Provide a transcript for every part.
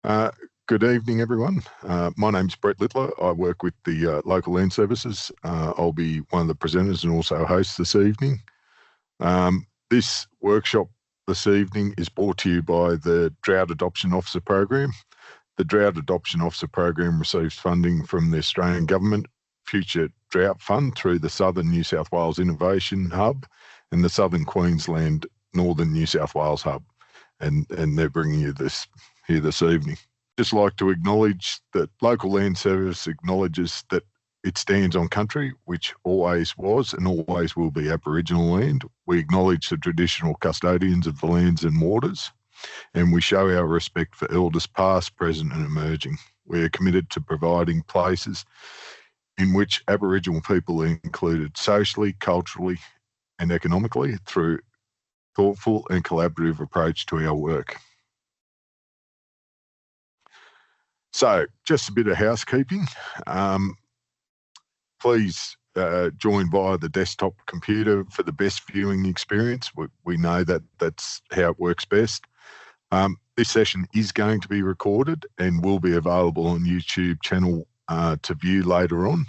Uh, Good evening, everyone. My name's Brett Littler. I work with the local land services. I'll be one of the presenters and also host this evening. This workshop this evening is brought to you by the Drought Adoption Officer Program. The Drought Adoption Officer Program receives funding from the Australian Government Future Drought Fund through the Southern New South Wales Innovation Hub and the Southern Queensland Northern New South Wales Hub. And they're bringing you this here this evening. Just like to acknowledge that local land service acknowledges that it stands on country which always was and always will be Aboriginal land. We acknowledge the traditional custodians of the lands and waters, and we show our respect for elders past, present and emerging. We are committed to providing places in which Aboriginal people are included socially, culturally and economically through thoughtful and collaborative approach to our work. So just a bit of housekeeping. Please join via the desktop computer for the best viewing experience. We know that that's how it works best. This session is going to be recorded and will be available on YouTube channel to view later on.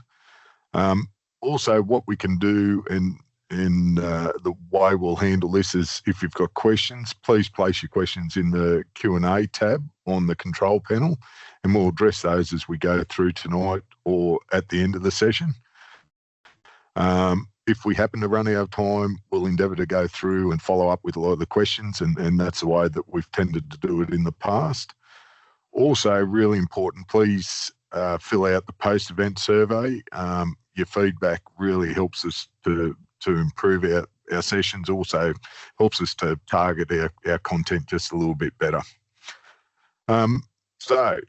Also, what we can do and the way we'll handle this is if you've got questions, please place your questions in the Q&A tab on the control panel, and we'll address those as we go through tonight or at the end of the session. If we happen to run out of time, we'll endeavour to go through and follow up with a lot of the questions, and that's the way that we've tended to do it in the past. Also, really important, please fill out the post-event survey. Your feedback really helps us to improve our sessions, also helps us to target our content just a little bit better. So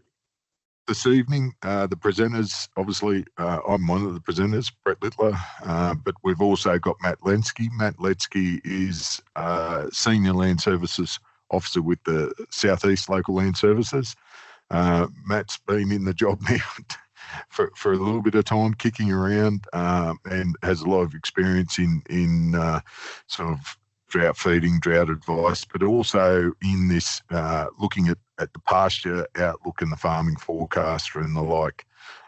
this evening, the presenters, obviously, I'm one of the presenters, Brett Littler, but we've also got Matt Lieschke. Matt Lieschke is Senior Land Services Officer with the South East Local Land Services. Matt's been in the job now for a little bit of time, kicking around, and has a lot of experience in sort of drought feeding, drought advice, but also in this looking at the pasture outlook and the farming forecaster and the like.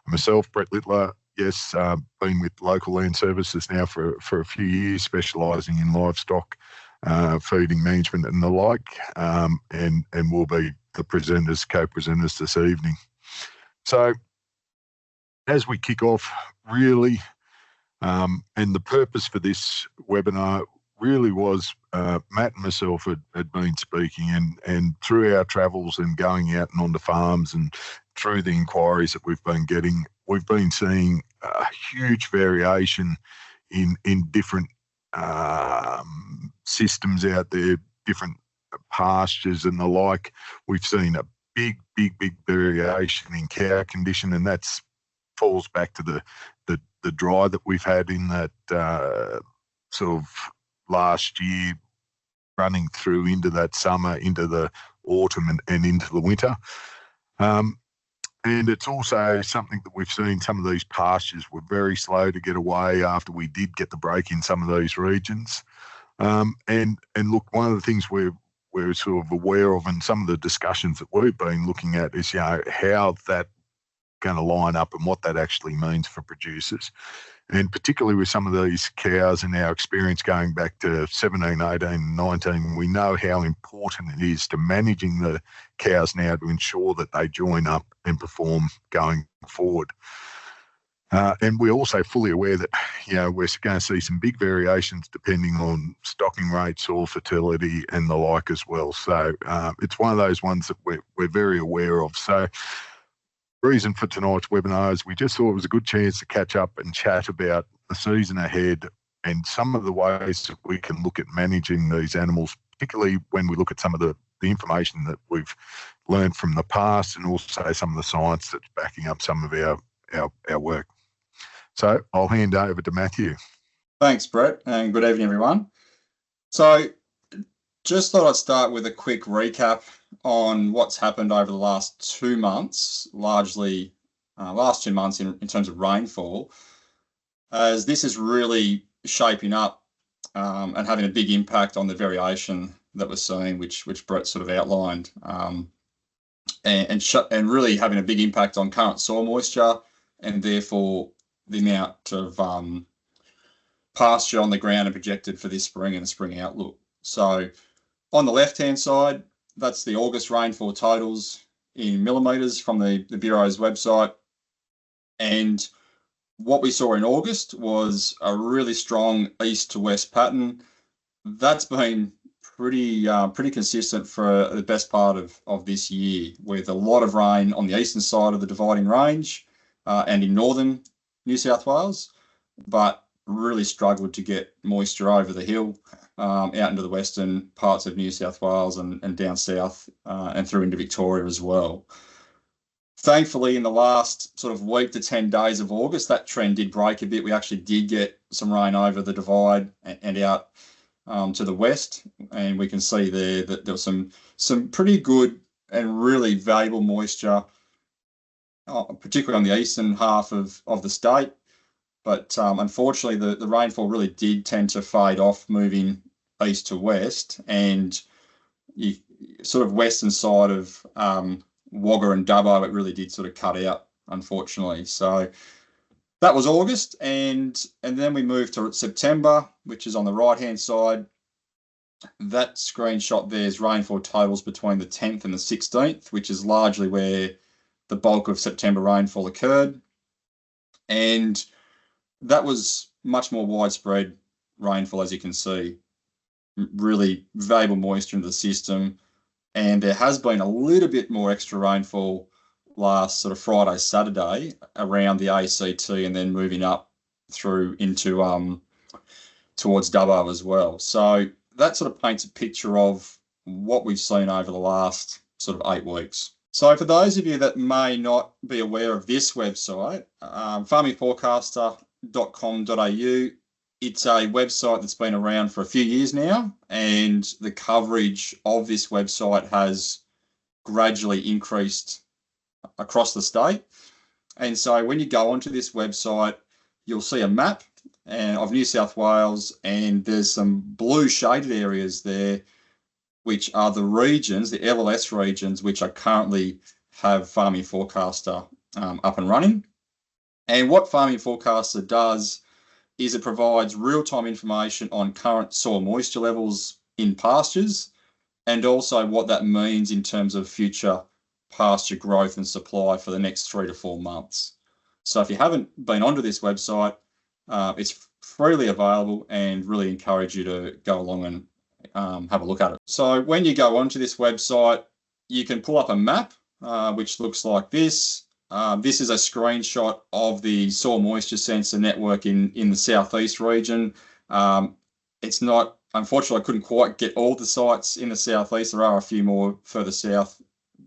Myself, Brett Littler, yes, been with local land services now for a few years, specialising in livestock feeding management and the like, and will be the presenters, co-presenters this evening. So as we kick off, really, and the purpose for this webinar really was Matt and myself had been speaking, and through our travels and going out and onto farms and through the inquiries that we've been getting, we've been seeing a huge variation in different systems out there, different pastures and the like. We've seen a big variation in cow condition, and that's falls back to the dry that we've had in that sort of last year, running through into that summer, into the autumn and into the winter. And it's also something that we've seen, some of these pastures were very slow to get away after we did get the break in some of these regions. And look, one of the things we're sort of aware of, and some of the discussions that we've been looking at is, how that going to line up and what that actually means for producers. And particularly with some of these cows and our experience going back to 17, 18, 19, we know how important it is to managing the cows now to ensure that they join up and perform going forward. And we're also fully aware that, we're going to see some big variations depending on stocking rates or fertility and the like as well. So it's one of those ones that we're very aware of. So reason for tonight's webinar is we just thought it was a good chance to catch up and chat about the season ahead and some of the ways that we can look at managing these animals, particularly when we look at some of the information that we've learned from the past, and also some of the science that's backing up some of our work. So I'll hand over to Matthew. Thanks, Brett, and good evening, everyone. So just thought I'd start with a quick recap on what's happened over the last 2 months, largely last 2 months in terms of rainfall, as this is really shaping up and having a big impact on the variation that we're seeing, which Brett sort of outlined. and really having a big impact on current soil moisture and therefore the amount of pasture on the ground and projected for this spring and the spring outlook. So on the left-hand side, that's the August rainfall totals in millimetres from the Bureau's website. And what we saw in August was a really strong east to west pattern. That's been pretty consistent for the best part of this year, with a lot of rain on the eastern side of the Dividing Range and in northern New South Wales, but really struggled to get moisture over the hill out into the western parts of New South Wales and down south and through into Victoria as well. Thankfully, in the last sort of week to 10 days of August, that trend did break a bit. We actually did get some rain over the Divide and out to the west, and we can see there that there was some pretty good and really valuable moisture, particularly on the eastern half of the state. But unfortunately, the rainfall really did tend to fade off moving east to west, and you sort of western side of Wagga and Dubbo, it really did sort of cut out, unfortunately. So that was August, and then we moved to September, which is on the right-hand side. That screenshot there is rainfall totals between the 10th and the 16th, which is largely where the bulk of September rainfall occurred. And that was much more widespread rainfall, as you can see. Really valuable moisture into the system. And there has been a little bit more extra rainfall last sort of Friday, Saturday around the ACT and then moving up through into towards Dubbo as well. So that sort of paints a picture of what we've seen over the last sort of 8 weeks. So for those of you that may not be aware of this website, farmingforecaster.com.au, it's a website that's been around for a few years now, and the coverage of this website has gradually increased across the state. And so when you go onto this website, you'll see a map of New South Wales, and there's some blue shaded areas there, which are the regions, the LLS regions, which are currently have Farming Forecaster up and running. And what Farming Forecaster does is it provides real-time information on current soil moisture levels in pastures, and also what that means in terms of future pasture growth and supply for the next 3 to 4 months. So if you haven't been onto this website, it's freely available, and really encourage you to go along and have a look at it. So when you go onto this website, you can pull up a map, which looks like this. This is a screenshot of the soil moisture sensor network in the southeast region. It's not, unfortunately, I couldn't quite get all the sites in the southeast. There are a few more further south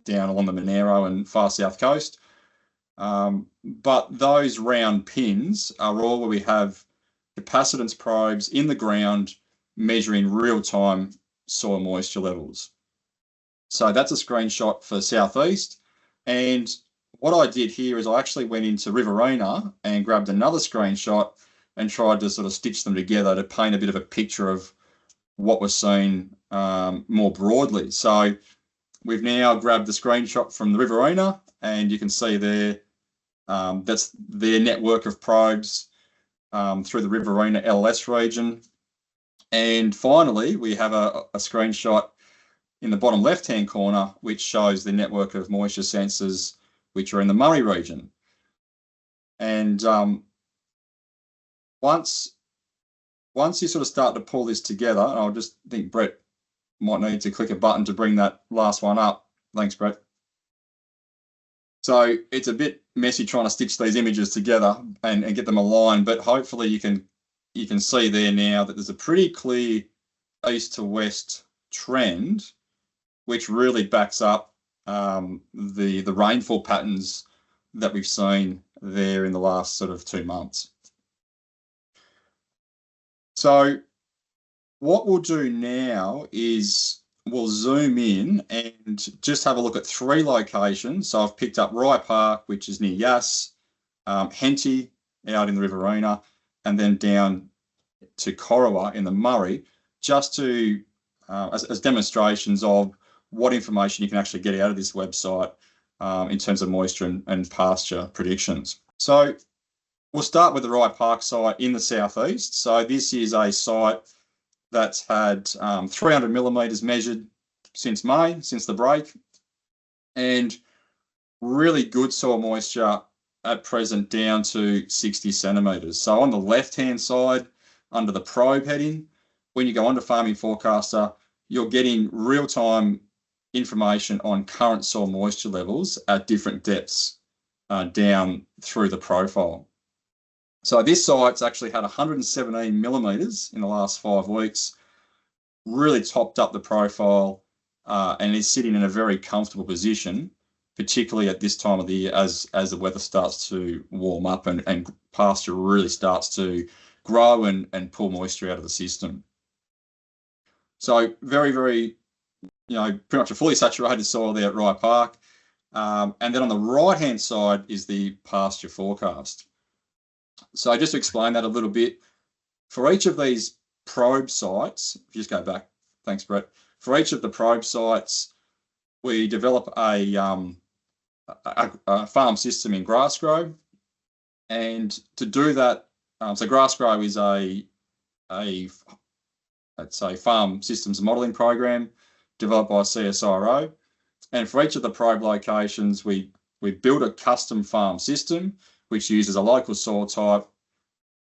down along the Monero and far south coast. But those round pins are all where we have capacitance probes in the ground measuring real-time soil moisture levels. So that's a screenshot for southeast. And what I did here is I actually went into Riverina and grabbed another screenshot and tried to sort of stitch them together to paint a bit of a picture of what we're seeing more broadly. So we've now grabbed the screenshot from the Riverina, and you can see there that's their network of probes through the Riverina LLS region. And finally, we have a screenshot in the bottom left-hand corner, which shows the network of moisture sensors which are in the Murray region. And once you sort of start to pull this together, and I'll just think Brett might need to click a button to bring that last one up. Thanks, Brett. So it's a bit messy trying to stitch these images together and get them aligned, but hopefully you can see there now that there's a pretty clear east to west trend, which really backs up the rainfall patterns that we've seen there in the last sort of 2 months. So what we'll do now is we'll zoom in and just have a look at 3 locations. So I've picked up Rye Park, which is near Yass, Henty out in the Riverina, and then down to Corowa in the Murray, just to as demonstrations of what information you can actually get out of this website in terms of moisture and pasture predictions. So we'll start with the Rye Park site in the southeast. So this is a site that's had 300 millimetres measured since May, since the break, and really good soil moisture at present down to 60 centimetres. So on the left-hand side, under the probe heading, when you go onto Farming Forecaster, you're getting real-time information on current soil moisture levels at different depths down through the profile. So this site's actually had 117 millimetres in the last 5 weeks, really topped up the profile and is sitting in a very comfortable position, particularly at this time of the year as the weather starts to warm up and pasture really starts to grow and pull moisture out of the system. So very, very, pretty much a fully saturated soil there at Rye Park. And then on the right-hand side is the pasture forecast. So just to explain that a little bit, for each of these probe sites, if you just go back, thanks, Brett. For each of the probe sites, we develop a farm system in GrassGrow, and to do that, so GrassGrow is it's a farm systems modelling program developed by CSIRO, and for each of the probe locations, we build a custom farm system which uses a local soil type,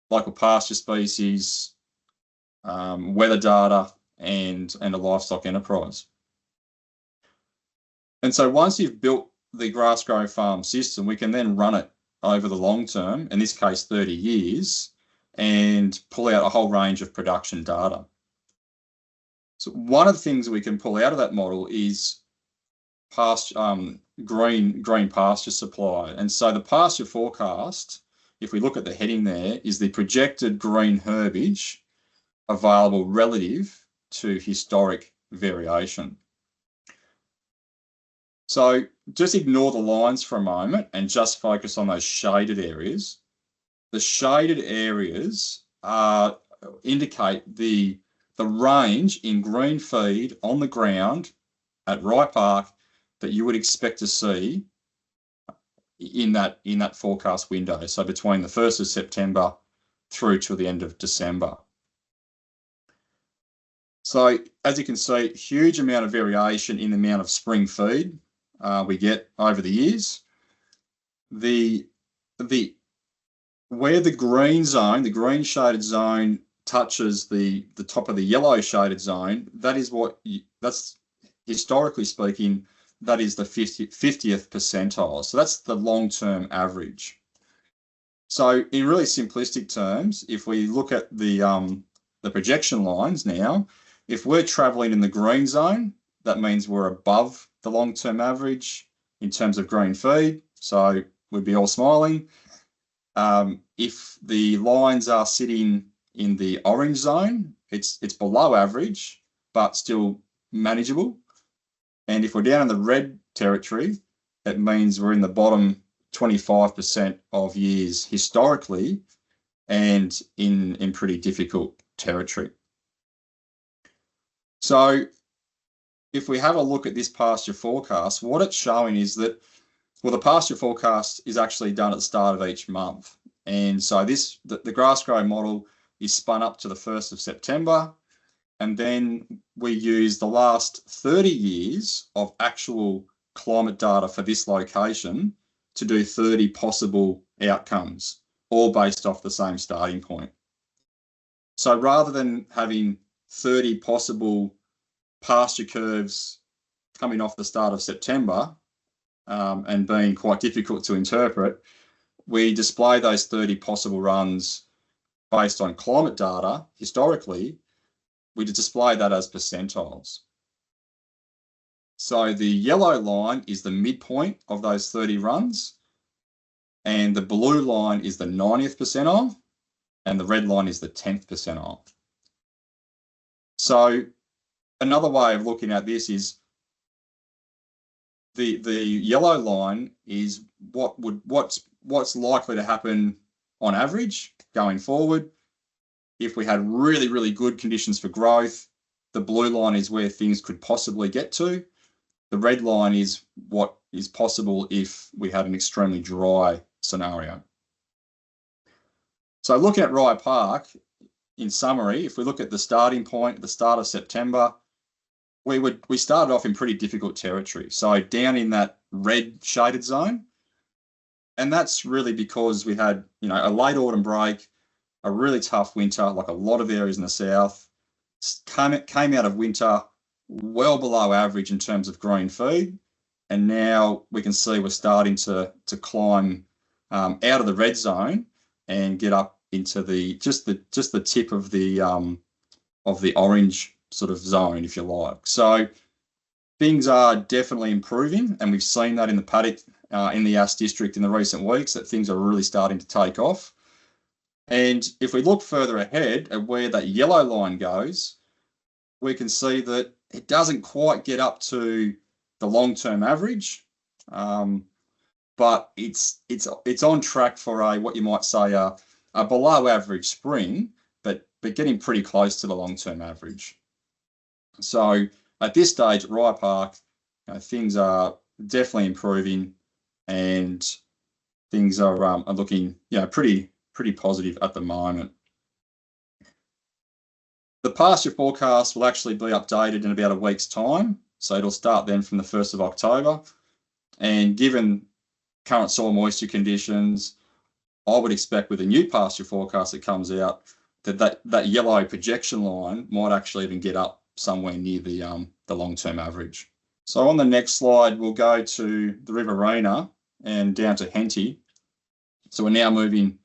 local pasture species, weather data, and a livestock enterprise. And so once you've built the GrassGrow farm system, we can then run it over the long term, in this case 30 years, and pull out a whole range of production data. So one of the things we can pull out of that model is green pasture supply. And so the pasture forecast, if we look at the heading there, is the projected green herbage available relative to historic variation. So just ignore the lines for a moment and just focus on those shaded areas. The shaded areas indicate the range in green feed on the ground at Rye Park that you would expect to see in that forecast window. So between the 1st of September through to the end of December. So as you can see, huge amount of variation in the amount of spring feed we get over the years. Where the green zone, the green shaded zone touches the top of the yellow shaded zone, that's historically speaking, that is the 50th percentile. So that's the long-term average. So in really simplistic terms, if we look at the projection lines now, if we're traveling in the green zone, that means we're above the long-term average in terms of green feed. So we'd be all smiling. If the lines are sitting in the orange zone, it's below average, but still manageable. And if we're down in the red territory, it means we're in the bottom 25% of years historically and in pretty difficult territory. So if we have a look at this pasture forecast, what it's showing is that, well, the pasture forecast is actually done at the start of each month. And so the GrassGrow model is spun up to the 1st of September. And then we use the last 30 years of actual climate data for this location to do 30 possible outcomes, all based off the same starting point. So rather than having 30 possible pasture curves coming off the start of September and being quite difficult to interpret, we display those 30 possible runs based on climate data historically. We display that as percentiles. So the yellow line is the midpoint of those 30 runs, and the blue line is the 90th percentile, and the red line is the 10th percentile. So another way of looking at this is the yellow line is what's likely to happen on average going forward. If we had really, really good conditions for growth, the blue line is where things could possibly get to. the red line is what is possible if we had an extremely dry scenario. So looking at Rye Park, in summary, if we look at the starting point at the start of September, we started off in pretty difficult territory. So down in that red shaded zone, and that's really because we had, a late autumn break, a really tough winter, like a lot of areas in the south, came out of winter well below average in terms of green feed, and now we can see we're starting to climb out of the red zone and get up into just the tip of the orange sort of zone, if you like. So things are definitely improving, and we've seen that in the paddock in the Ass district in the recent weeks, that things are really starting to take off. And if we look further ahead at where that yellow line goes, we can see that it doesn't quite get up to the long-term average, but it's on track for what you might say a below average spring, but getting pretty close to the long-term average. So at this stage at Rye Park, things are definitely improving, and things are looking pretty positive at the moment. The pasture forecast will actually be updated in about a week's time, so it'll start then from the 1st of October. And given current soil moisture conditions, I would expect with a new pasture forecast that comes out that yellow projection line might actually even get up somewhere near the long-term average. So on the next slide, we'll go to the Riverina and down to Henty. So we're now moving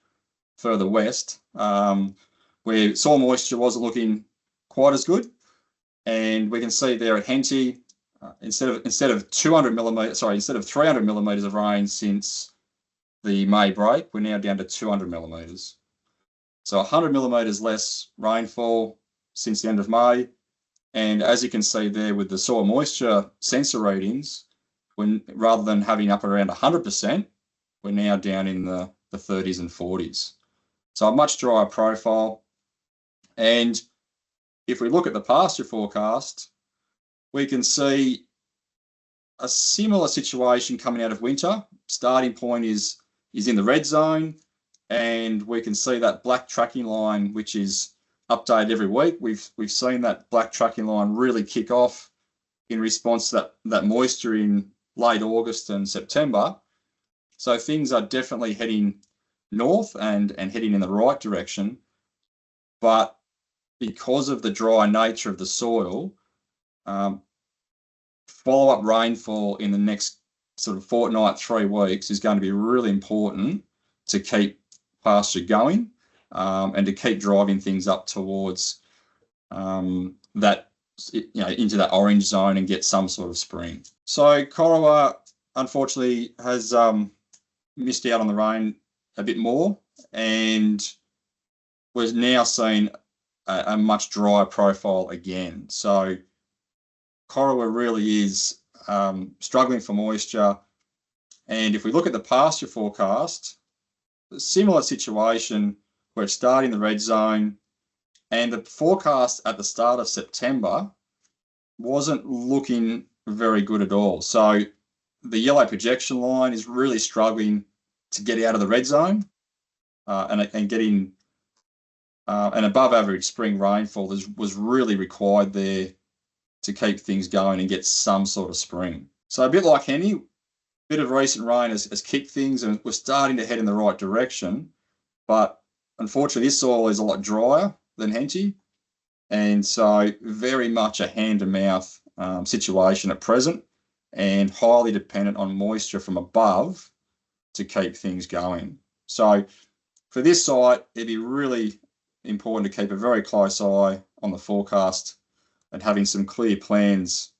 further west, where soil moisture wasn't looking quite as good, and we can see there at Henty, instead of 300 millimeters of rain since the May break, we're now down to 200 millimeters. So 100 millimeters less rainfall since the end of May. And as you can see there with the soil moisture sensor readings, when rather than having up around 100%, we're now down in the 30s and 40s. So a much drier profile. And if we look at the pasture forecast, we can see a similar situation coming out of winter. Starting point is in the red zone, and we can see that black tracking line, which is updated every week. We've seen that black tracking line really kick off in response to that moisture in late August and September. So things are definitely heading north and heading in the right direction. But because of the dry nature of the soil, follow-up rainfall in the next sort of fortnight, 3 weeks is going to be really important to keep pasture going and to keep driving things up towards that, into that orange zone and get some sort of spring. So Corowa, unfortunately, has missed out on the rain a bit more, and we're now seeing a much drier profile again. So Corowa really is struggling for moisture. And if we look at the pasture forecast, a similar situation where it's starting the red zone, and the forecast at the start of September wasn't looking very good at all. So the yellow projection line is really struggling to get out of the red zone and getting an above average spring rainfall was really required there to keep things going and get some sort of spring. So a bit like Henty, a bit of recent rain has kicked things, and we're starting to head in the right direction. But unfortunately, this soil is a lot drier than Henty, and so very much a hand-to-mouth situation at present, and highly dependent on moisture from above to keep things going. So for this site, it'd be really important to keep a very close eye on the forecast and having some clear plans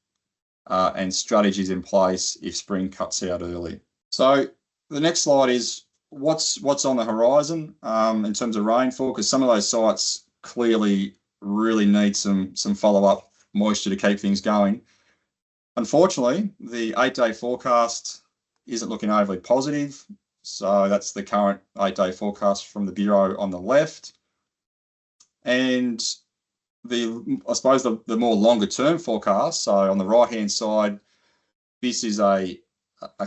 and strategies in place if spring cuts out early. So the next slide is what's on the horizon in terms of rainfall, because some of those sites clearly really need some follow-up moisture to keep things going. Unfortunately, the 8-day forecast isn't looking overly positive. So that's the current 8-day forecast from the Bureau on the left. And I suppose the more longer term forecast, so on the right hand side, this is a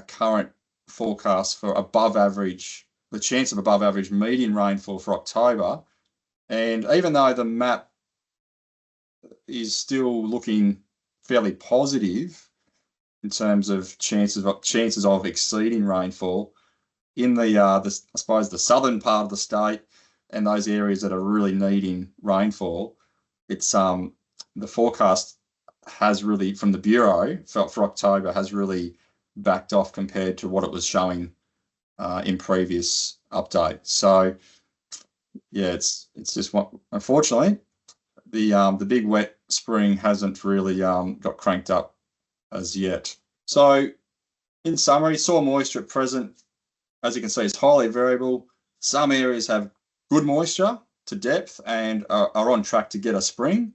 current forecast for above average, the chance of above average median rainfall for October. And even though the map is still looking fairly positive in terms of chances of exceeding rainfall in I suppose the southern part of the state and those areas that are really needing rainfall, it's the forecast has really, from the Bureau for October, has really backed off compared to what it was showing in previous updates. So yeah, it's just what, unfortunately, the big wet spring hasn't really got cranked up as yet. So in summary, soil moisture at present, as you can see, is highly variable. Some areas have good moisture to depth and are on track to get a spring.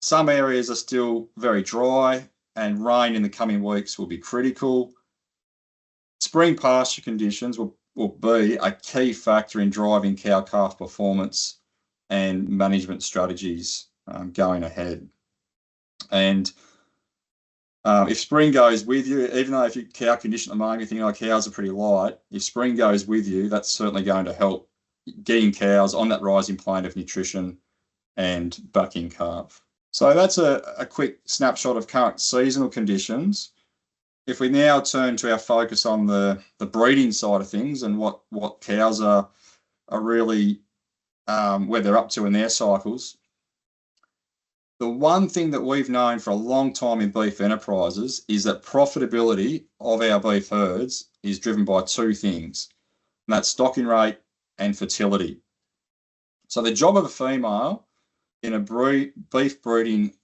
Some areas are still very dry and rain in the coming weeks will be critical. Spring pasture conditions will be a key factor in driving cow-calf performance and management strategies going ahead. And if spring goes with you, even though if your cow condition at the moment, you think, oh, cows are pretty light, if spring goes with you, that's certainly going to help getting cows on that rising plane of nutrition and backing calf. So that's a quick snapshot of current seasonal conditions. If we now turn to our focus on the breeding side of things and what cows are really, where they're up to in their cycles, the one thing that we've known for a long time in beef enterprises is that profitability of our beef herds is driven by two things, and that's stocking rate and fertility. So the job of a female in a beef breeding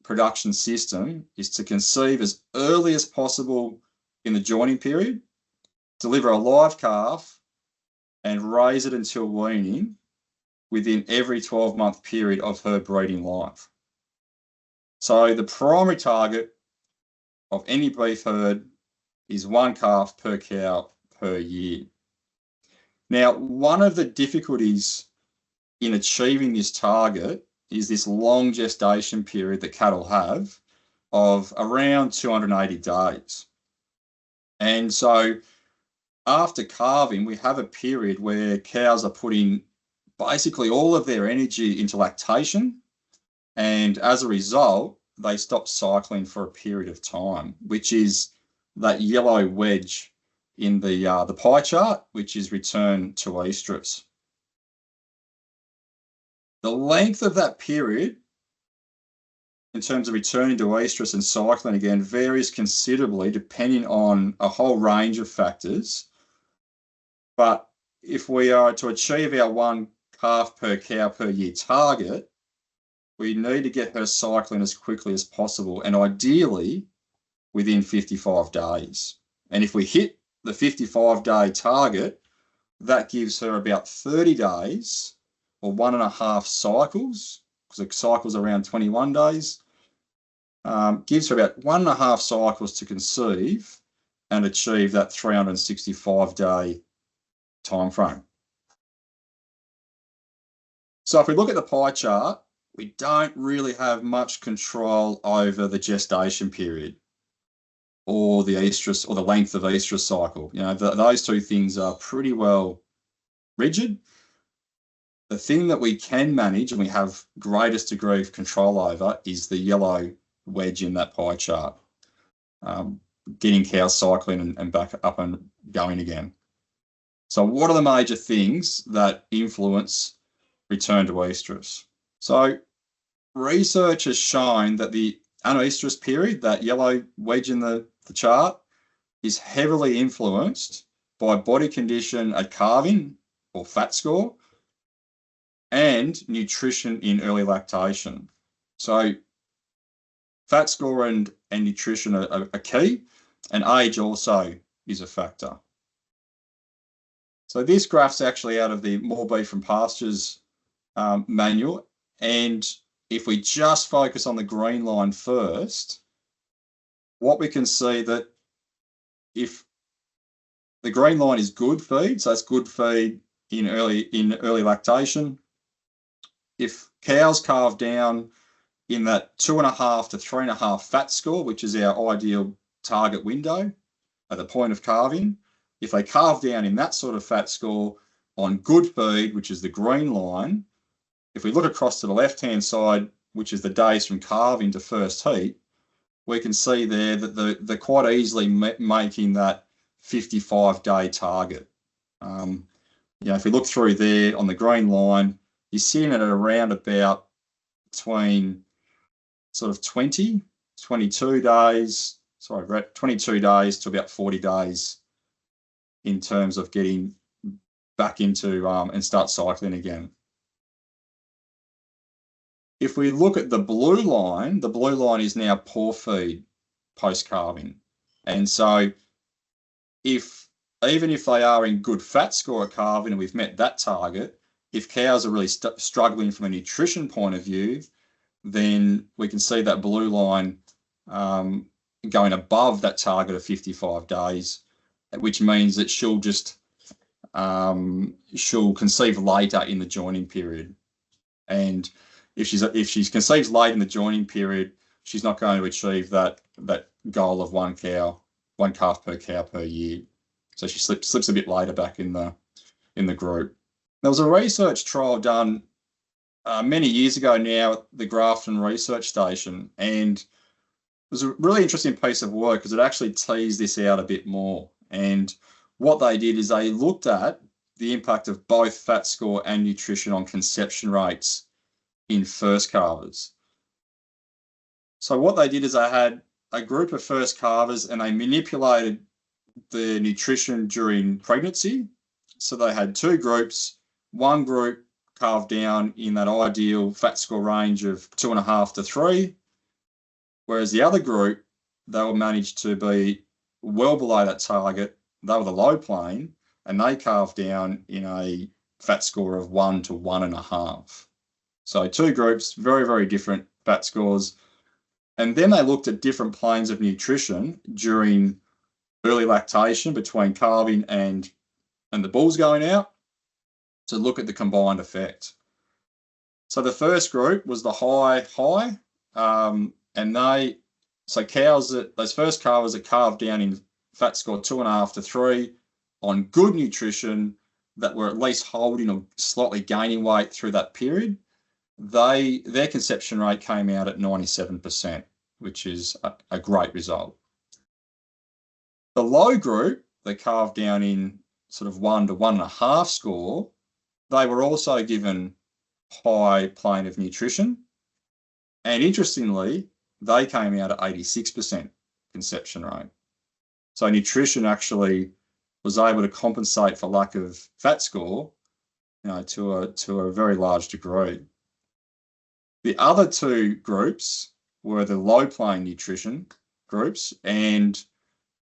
production system is to conceive as early as possible in the joining period, deliver a live calf, and raise it until weaning within every 12-month period of her breeding life. So the primary target of any beef herd is one calf per cow per year. Now, one of the difficulties in achieving this target is this long gestation period that cattle have of around 280 days. And so after calving, we have a period where cows are putting basically all of their energy into lactation. And as a result, they stop cycling for a period of time, which is that yellow wedge in the pie chart, which is return to estrus. The length of that period in terms of returning to estrus and cycling again varies considerably depending on a whole range of factors. But if we are to achieve our one calf per cow per year target, we need to get her cycling as quickly as possible and ideally within 55 days. And if we hit the 55-day target, that gives her about 30 days or 1.5 cycles, because the cycle's around 21 days, gives her about 1.5 cycles to conceive and achieve that 365-day time frame. So if we look at the pie chart, we don't really have much control over the gestation period or the estrus or the length of estrus cycle. You know, those two things are pretty well rigid. The thing that we can manage and we have greatest degree of control over is the yellow wedge in that pie chart, getting cows cycling and back up and going again. So what are the major things that influence return to estrus? So research has shown that the unestrus period, that yellow wedge in the chart, is heavily influenced by body condition at calving or fat score and nutrition in early lactation. So fat score and nutrition are key, and age also is a factor. So this graph's actually out of the More Beef from Pastures manual, and if we just focus on the green line first, what we can see that if the green line is good feed, so that's good feed in early lactation. If cows calve down in that 2.5 to 3.5 fat score, which is our ideal target window at the point of calving. If they calve down in that sort of fat score on good feed, which is the green line, if we look across to the left-hand side, which is the days from calving to first heat, we can see there that they're quite easily making that 55-day target. If we look through there on the green line, you're seeing it at around about between sort of 22 days to about 40 days in terms of getting back into and start cycling again. If we look at the blue line is now poor feed post-calving. And so even if they are in good fat score at calving and we've met that target, if cows are really struggling from a nutrition point of view, then we can see that blue line going above that target of 55 days, which means that she'll conceive later in the joining period. And if she's conceived late in the joining period, she's not going to achieve that goal of one calf per cow per year. So she slips a bit later back in the group. There was a research trial done many years ago now at the Grafton Research Station, and it was a really interesting piece of work because it actually teased this out a bit more. And what they did is they looked at the impact of both fat score and nutrition on conception rates in first calvers. So what they did is they had a group of first calvers and they manipulated the nutrition during pregnancy. So they had two groups. One group calved down in that ideal fat score range of 2.5 to 3, whereas the other group, they were managed to be well below that target. They were the low plane, and they calved down in a fat score of 1 to 1.5. So two groups, very, very different fat scores. And then they looked at different planes of nutrition during early lactation between calving and the bulls going out to look at the combined effect. So the first group was the high, and those first calvers that calved down in fat score 2.5 to 3 on good nutrition that were at least holding or slightly gaining weight through that period, their conception rate came out at 97%, which is a great result. The low group that calved down in sort of 1 to 1.5 score, they were also given high plane of nutrition. And interestingly, they came out at 86% conception rate. So nutrition actually was able to compensate for lack of fat score, to a very large degree. The other two groups were the low plane nutrition groups, and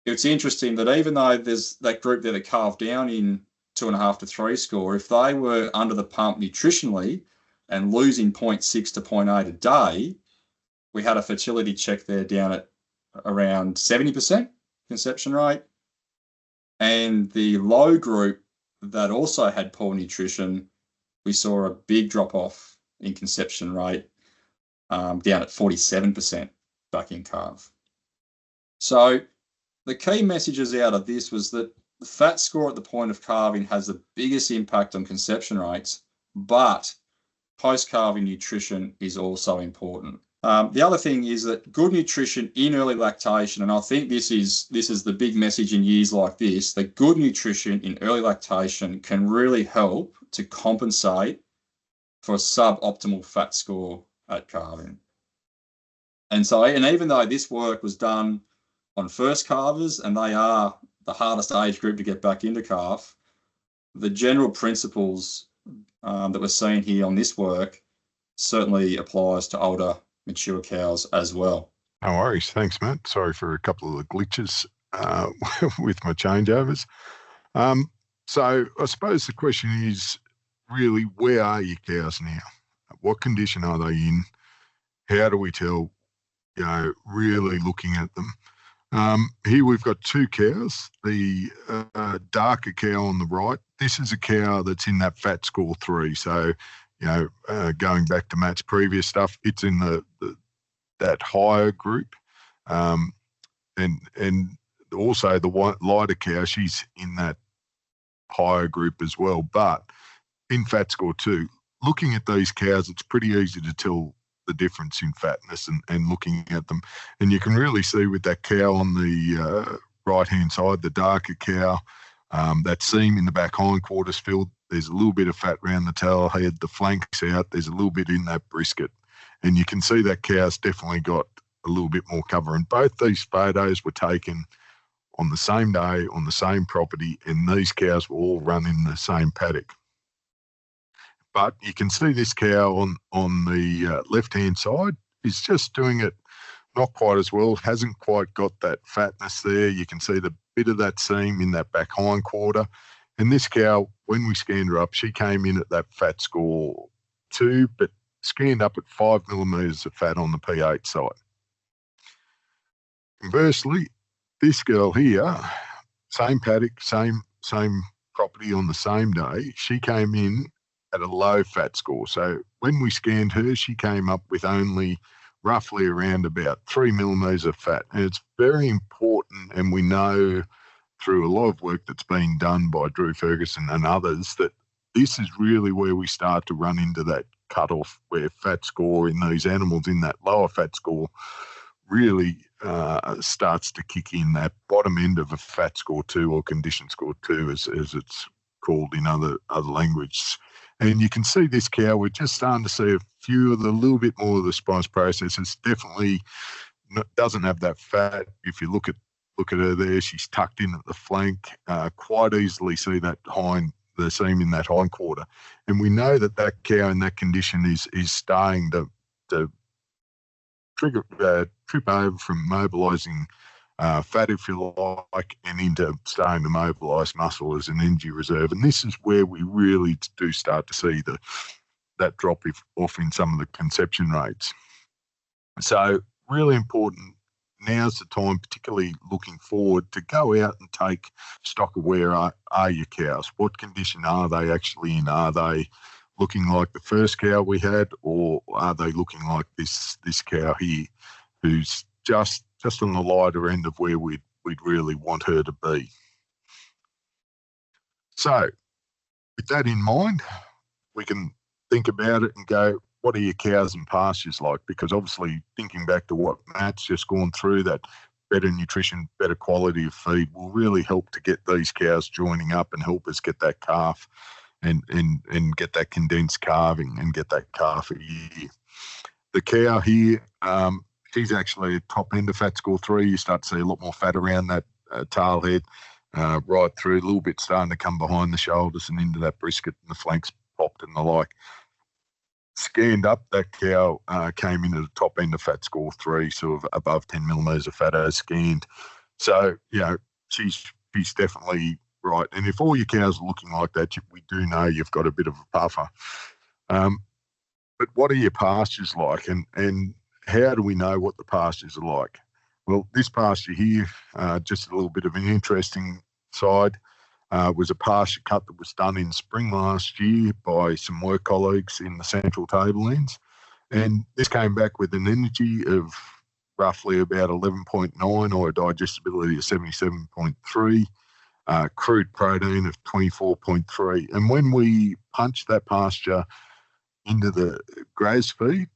it's interesting that even though there's that group there that calved down in 2.5 to 3 score, if they were under the pump nutritionally and losing 0.6 to 0.8 a day, we had a fertility check there down at around 70% conception rate. And the low group that also had poor nutrition, we saw a big drop off in conception rate, down at 47% back in calf. So the key messages out of this was that the fat score at the point of calving has the biggest impact on conception rates, but post-calving nutrition is also important. The other thing is that good nutrition in early lactation, and I think this is the big message in years like this, that good nutrition in early lactation can really help to compensate for a suboptimal fat score at calving. And even though this work was done on first calvers, and they are the hardest age group to get back into calf, the general principles that we're seeing here on this work certainly applies to older mature cows as well. No worries. Thanks, Matt. Sorry for a couple of the glitches with my changeovers. So I suppose the question is really, where are your cows now? What condition are they in? How do we tell, really looking at them? Here we've got two cows. The darker cow on the right, this is a cow that's in that fat score 3. So, going back to Matt's previous stuff, it's in that higher group. and also the lighter cow, she's in that higher group as well, but in fat score too. Looking at these cows, it's pretty easy to tell the difference in fatness and looking at them. And you can really see with that cow on the right-hand side, the darker cow, that seam in the back hindquarters filled. There's a little bit of fat around the tail head, the flanks out. There's a little bit in that brisket. And you can see that cow's definitely got a little bit more cover. And both these photos were taken on the same day, on the same property, and these cows were all run in the same paddock. But you can see this cow on the left-hand side is just doing it not quite as well, hasn't quite got that fatness there. You can see the bit of that seam in that back hind quarter. And this cow, when we scanned her up, she came in at that fat score 2, but scanned up at 5 millimetres of fat on the P8 side. Conversely, this girl here, same paddock, same property on the same day, she came in at a low fat score. So when we scanned her, she came up with only roughly around about 3 millimetres of fat. And it's very important, and we know through a lot of work that's been done by Drew Ferguson and others, that this is really where we start to run into that cutoff where fat score in these animals in that lower fat score really starts to kick in, that bottom end of a fat score 2 or condition score 2 as it's called in other languages. And you can see this cow, we're just starting to see a few of the little bit more of the spice processes. Definitely doesn't have that fat. If you look at her there, she's tucked in at the flank. Quite easily see that the seam in that hind quarter. And we know that cow in that condition is starting to trip over from mobilising fat, if you like, and into starting to mobilise muscle as an energy reserve. And this is where we really do start to see that drop off in some of the conception rates. So really important, now's the time, particularly looking forward, to go out and take stock of where are your cows. What condition are they actually in? Are they looking like the first cow we had, or are they looking like this cow here, who's just on the lighter end of where we'd really want her to be? So with that in mind, we can think about it and go, what are your cows and pastures like? Because obviously, thinking back to what Matt's just gone through, that better nutrition, better quality of feed will really help to get these cows joining up and help us get that calf and get that condensed calving and get that calf a year. The cow here, she's actually a top end of fat score 3. You start to see a lot more fat around that tail head, right through, a little bit starting to come behind the shoulders and into that brisket, and the flanks popped and the like. Scanned up, that cow came in at the top end of fat score 3, sort of above 10 millimetres of fat as scanned. So, she's definitely right. And if all your cows are looking like that, we do know you've got a bit of a puffer. But what are your pastures like, and how do we know what the pastures are like? Well, this pasture here, just a little bit of an interesting side, was a pasture cut that was done in spring last year by some work colleagues in the Central Tablelands. And this came back with an energy of roughly about 11.9 or a digestibility of 77.3, crude protein of 24.3. And when we punched that pasture into the graze feed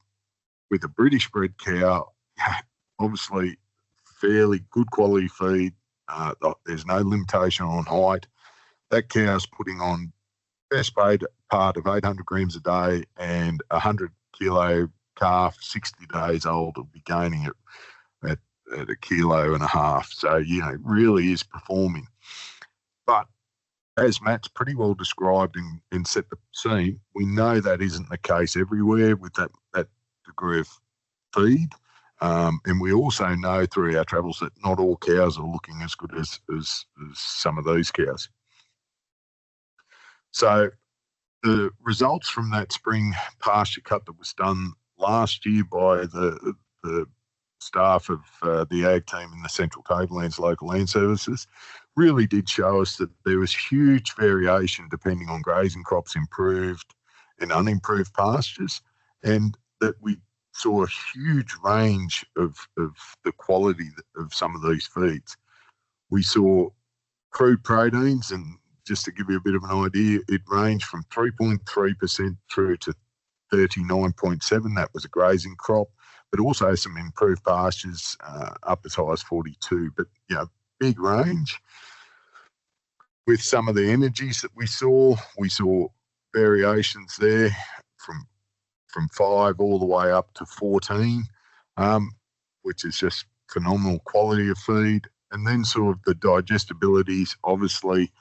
with a British bred cow, obviously fairly good quality feed, there's no limitation on height. That cow's putting on best paid part of 800 grams a day, and a 100 kilo calf, 60 days old, will be gaining it at 1.5 kilos. So, really is performing. But as Matt's pretty well described and set the scene, we know that isn't the case everywhere with that degree of feed. And we also know through our travels that not all cows are looking as good as some of these cows. So the results from that spring pasture cut that was done last year by the staff of the ag team in the Central Tablelands Local Land Services really did show us that there was huge variation depending on grazing crops, improved and unimproved pastures, and that we saw a huge range of the quality of some of these feeds. We saw crude proteins, and just to give you a bit of an idea, it ranged from 3.3% through to 39.7%. That was a grazing crop, but also some improved pastures up as high as 42%. But, big range. With some of the energies that we saw variations there from 5 all the way up to 14, which is just phenomenal quality of feed. And then sort of the digestibilities, obviously,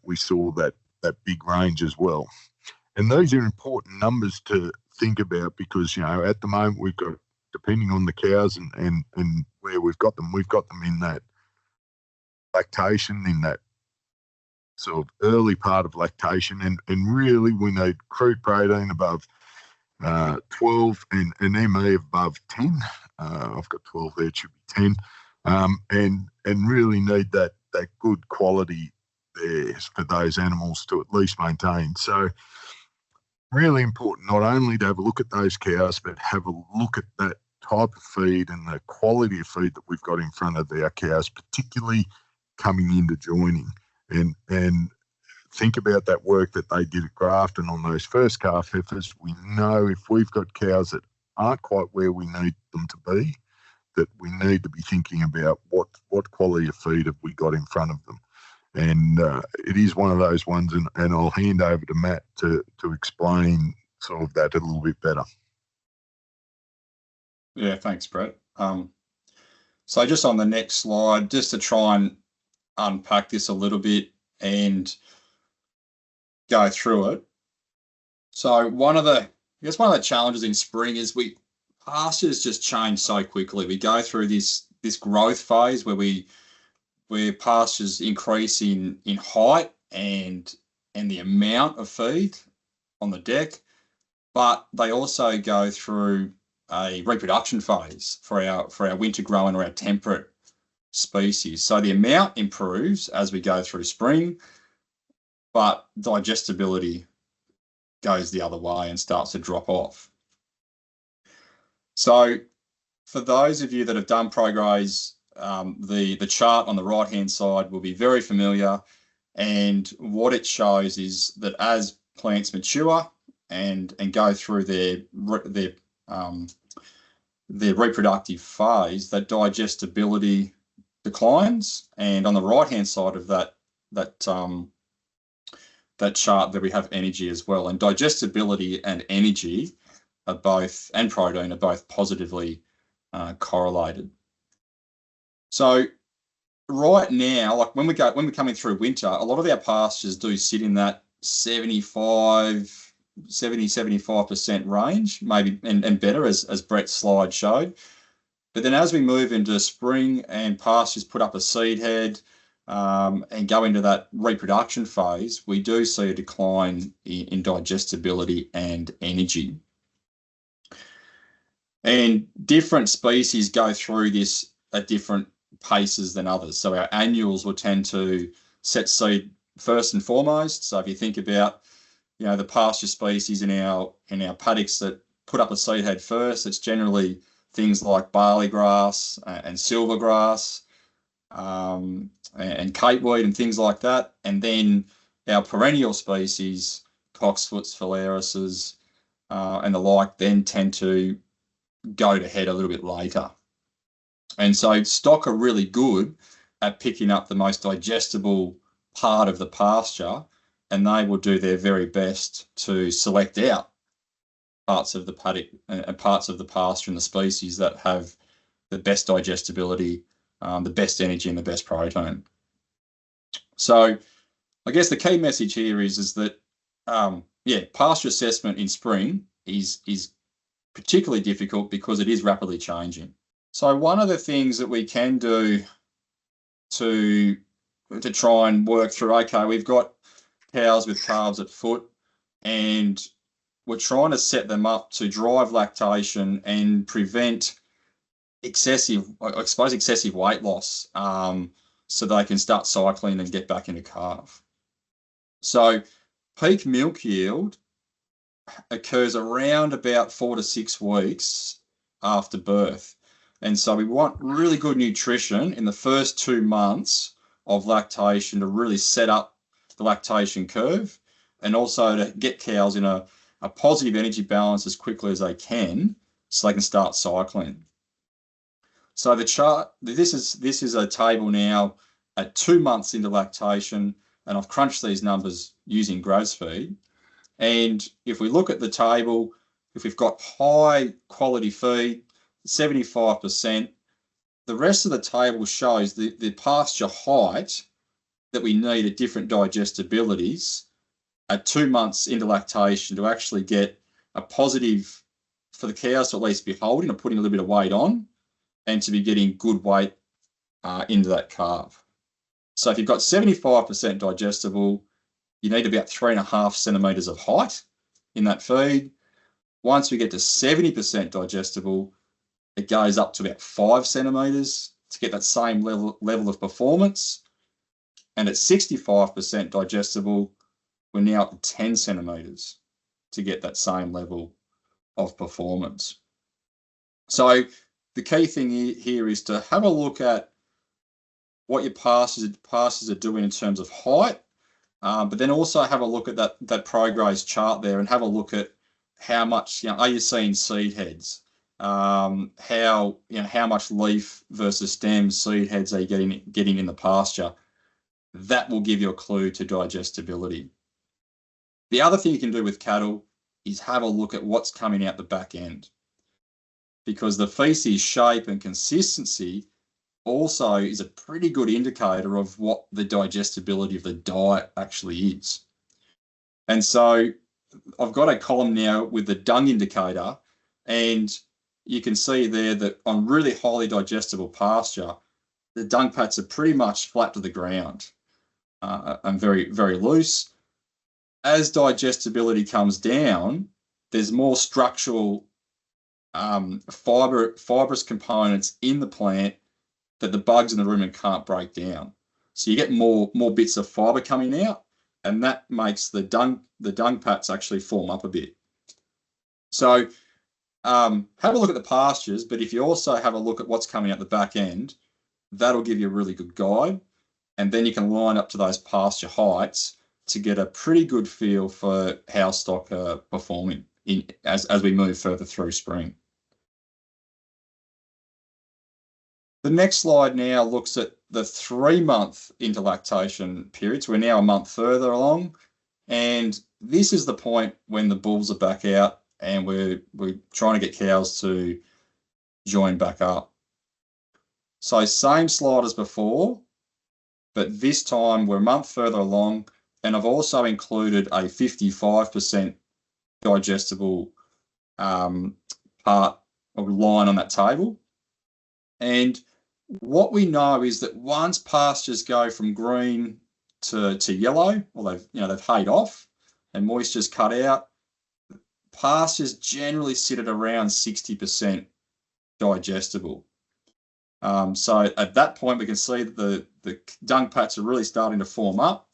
we saw that big range as well. And those are important numbers to think about because, at the moment we've got, depending on the cows and where we've got them in that lactation, in that sort of early part of lactation. And really we need crude protein above 12 and ME above 10. I've got 12 there, it should be 10. And really need that good quality there for those animals to at least maintain. So really important not only to have a look at those cows, but have a look at that type of feed and the quality of feed that we've got in front of our cows, particularly coming into joining. And think about that work that they did at Grafton on those first calf heifers. We know if we've got cows that aren't quite where we need them to be, that we need to be thinking about what quality of feed have we got in front of them. And it is one of those ones, and I'll hand over to Matt to explain sort of that a little bit better. Yeah, thanks, Brett. So just on the next slide, just to try and unpack this a little bit and go through it. So one of the challenges in spring is pastures just change so quickly. We go through this growth phase where pastures increase in height and the amount of feed on the deck, but they also go through a reproduction phase for our winter growing or our temperate species. So the amount improves as we go through spring, but digestibility goes the other way and starts to drop off. So for those of you that have done ProGraze, the chart on the right-hand side will be very familiar, and what it shows is that as plants mature and go through their reproductive phase, that digestibility declines, and on the right-hand side of that chart there we have energy as well, and digestibility and energy are both, and protein are both positively correlated. So right now, like when we're coming through winter, a lot of our pastures do sit in that 75% range, maybe and better, as Brett's slide showed. But then as we move into spring and pastures put up a seed head and go into that reproduction phase, we do see a decline in digestibility and energy. And different species go through this at different paces than others. So our annuals will tend to set seed first and foremost. So if you think about, the pasture species in our paddocks that put up a seed head first, it's generally things like barley grass and silver grass and capeweed and things like that. And then our perennial species, cocksfoots, phalaenopsis, and the like, then tend to go to head a little bit later. And so stock are really good at picking up the most digestible part of the pasture, and they will do their very best to select out parts of the paddock and parts of the pasture and the species that have the best digestibility, the best energy and the best protein. So I guess the key message here is that pasture assessment in spring is particularly difficult because it is rapidly changing. So one of the things that we can do to try and work through, okay, we've got cows with calves at foot and we're trying to set them up to drive lactation and prevent excessive weight loss so they can start cycling and get back into calf. So peak milk yield occurs around about 4 to 6 weeks after birth. And so we want really good nutrition in the first 2 months of lactation to really set up the lactation curve, and also to get cows in a positive energy balance as quickly as they can so they can start cycling. So the chart, this is a table now at 2 months into lactation, and I've crunched these numbers using grass feed. And if we look at the table, if we've got high quality feed, 75%, the rest of the table shows the pasture height that we need at different digestibilities at 2 months into lactation to actually get a positive for the cows to at least be holding or putting a little bit of weight on, and to be getting good weight into that calf. So if you've got 75% digestible, you need about 3.5 centimetres of height in that feed. Once we get to 70% digestible, it goes up to about 5 centimetres to get that same level of performance. And at 65% digestible, we're now up to 10 centimetres to get that same level of performance. So the key thing here is to have a look at what your pastures are doing in terms of height, but then also have a look at that progress chart there, and have a look at how much, are you seeing seed heads? How much leaf versus stem seed heads are you getting in the pasture? That will give you a clue to digestibility. The other thing you can do with cattle is have a look at what's coming out the back end, because the feces shape and consistency also is a pretty good indicator of what the digestibility of the diet actually is. And so I've got a column now with the dung indicator, and you can see there that on really highly digestible pasture, the dung pats are pretty much flat to the ground and very, very loose. As digestibility comes down, there's more structural fibrous components in the plant that the bugs in the rumen can't break down. So you get more bits of fiber coming out, and that makes the dung pats actually form up a bit. So have a look at the pastures, but if you also have a look at what's coming out the back end, that'll give you a really good guide. And then you can line up to those pasture heights to get a pretty good feel for how stock are performing as we move further through spring. The next slide now looks at the 3-month into lactation period. So we're now a month further along, and this is the point when the bulls are back out and we're trying to get cows to join back up. So same slide as before, but this time we're a month further along, and I've also included a 55% digestible part of line on that table. And what we know is that once pastures go from green to yellow, or they've hayed off and moisture's cut out, pastures generally sit at around 60% digestible. So at that point, we can see that the dung pats are really starting to form up.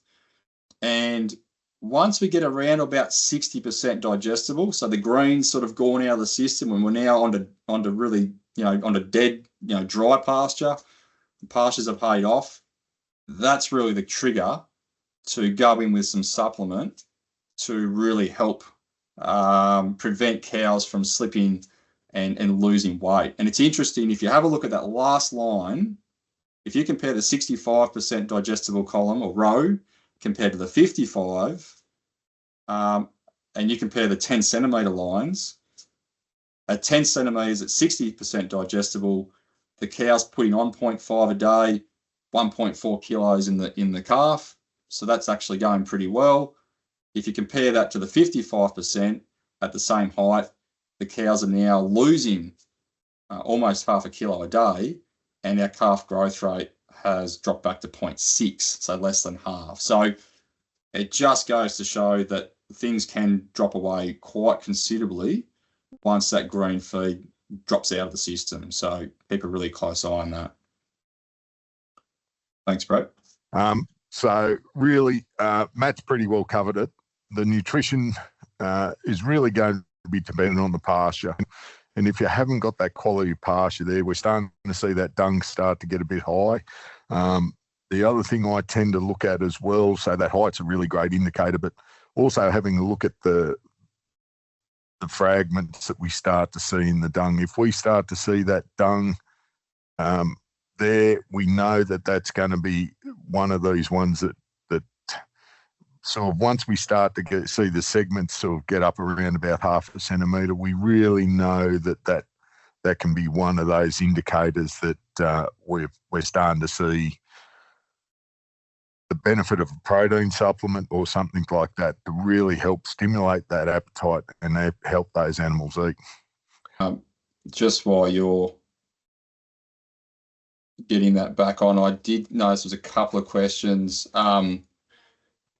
And once we get around about 60% digestible, so the green's sort of gone out of the system, and we're now onto really, onto dead, dry pasture, the pastures have paid off, that's really the trigger to go in with some supplement to really help prevent cows from slipping and losing weight. And it's interesting, if you have a look at that last line, if you compare the 65% digestible column or row compared to the 55, and you compare the 10 centimetre lines, at 10 centimetres at 60% digestible, the cow's putting on 0.5 a day, 1.4 kilos in the calf. So that's actually going pretty well. If you compare that to the 55% at the same height, the cows are now losing almost half a kilo a day, and our calf growth rate has dropped back to 0.6, so less than half. So it just goes to show that things can drop away quite considerably once that green feed drops out of the system. So keep a really close eye on that. Thanks, Brett. So really, Matt's pretty well covered it. The nutrition is really going to be dependent on the pasture. And if you haven't got that quality pasture there, we're starting to see that dung start to get a bit high. The other thing I tend to look at as well, so that height's a really great indicator, but also having a look at the fragments that we start to see in the dung. If we start to see that dung there, we know that that's going to be one of these ones that sort of once we start to see the segments sort of get up around about 0.5 centimetre, we really know that can be one of those indicators that we're starting to see the benefit of a protein supplement or something like that to really help stimulate that appetite and help those animals eat. Just while you're getting that back on, I did notice there's a couple of questions.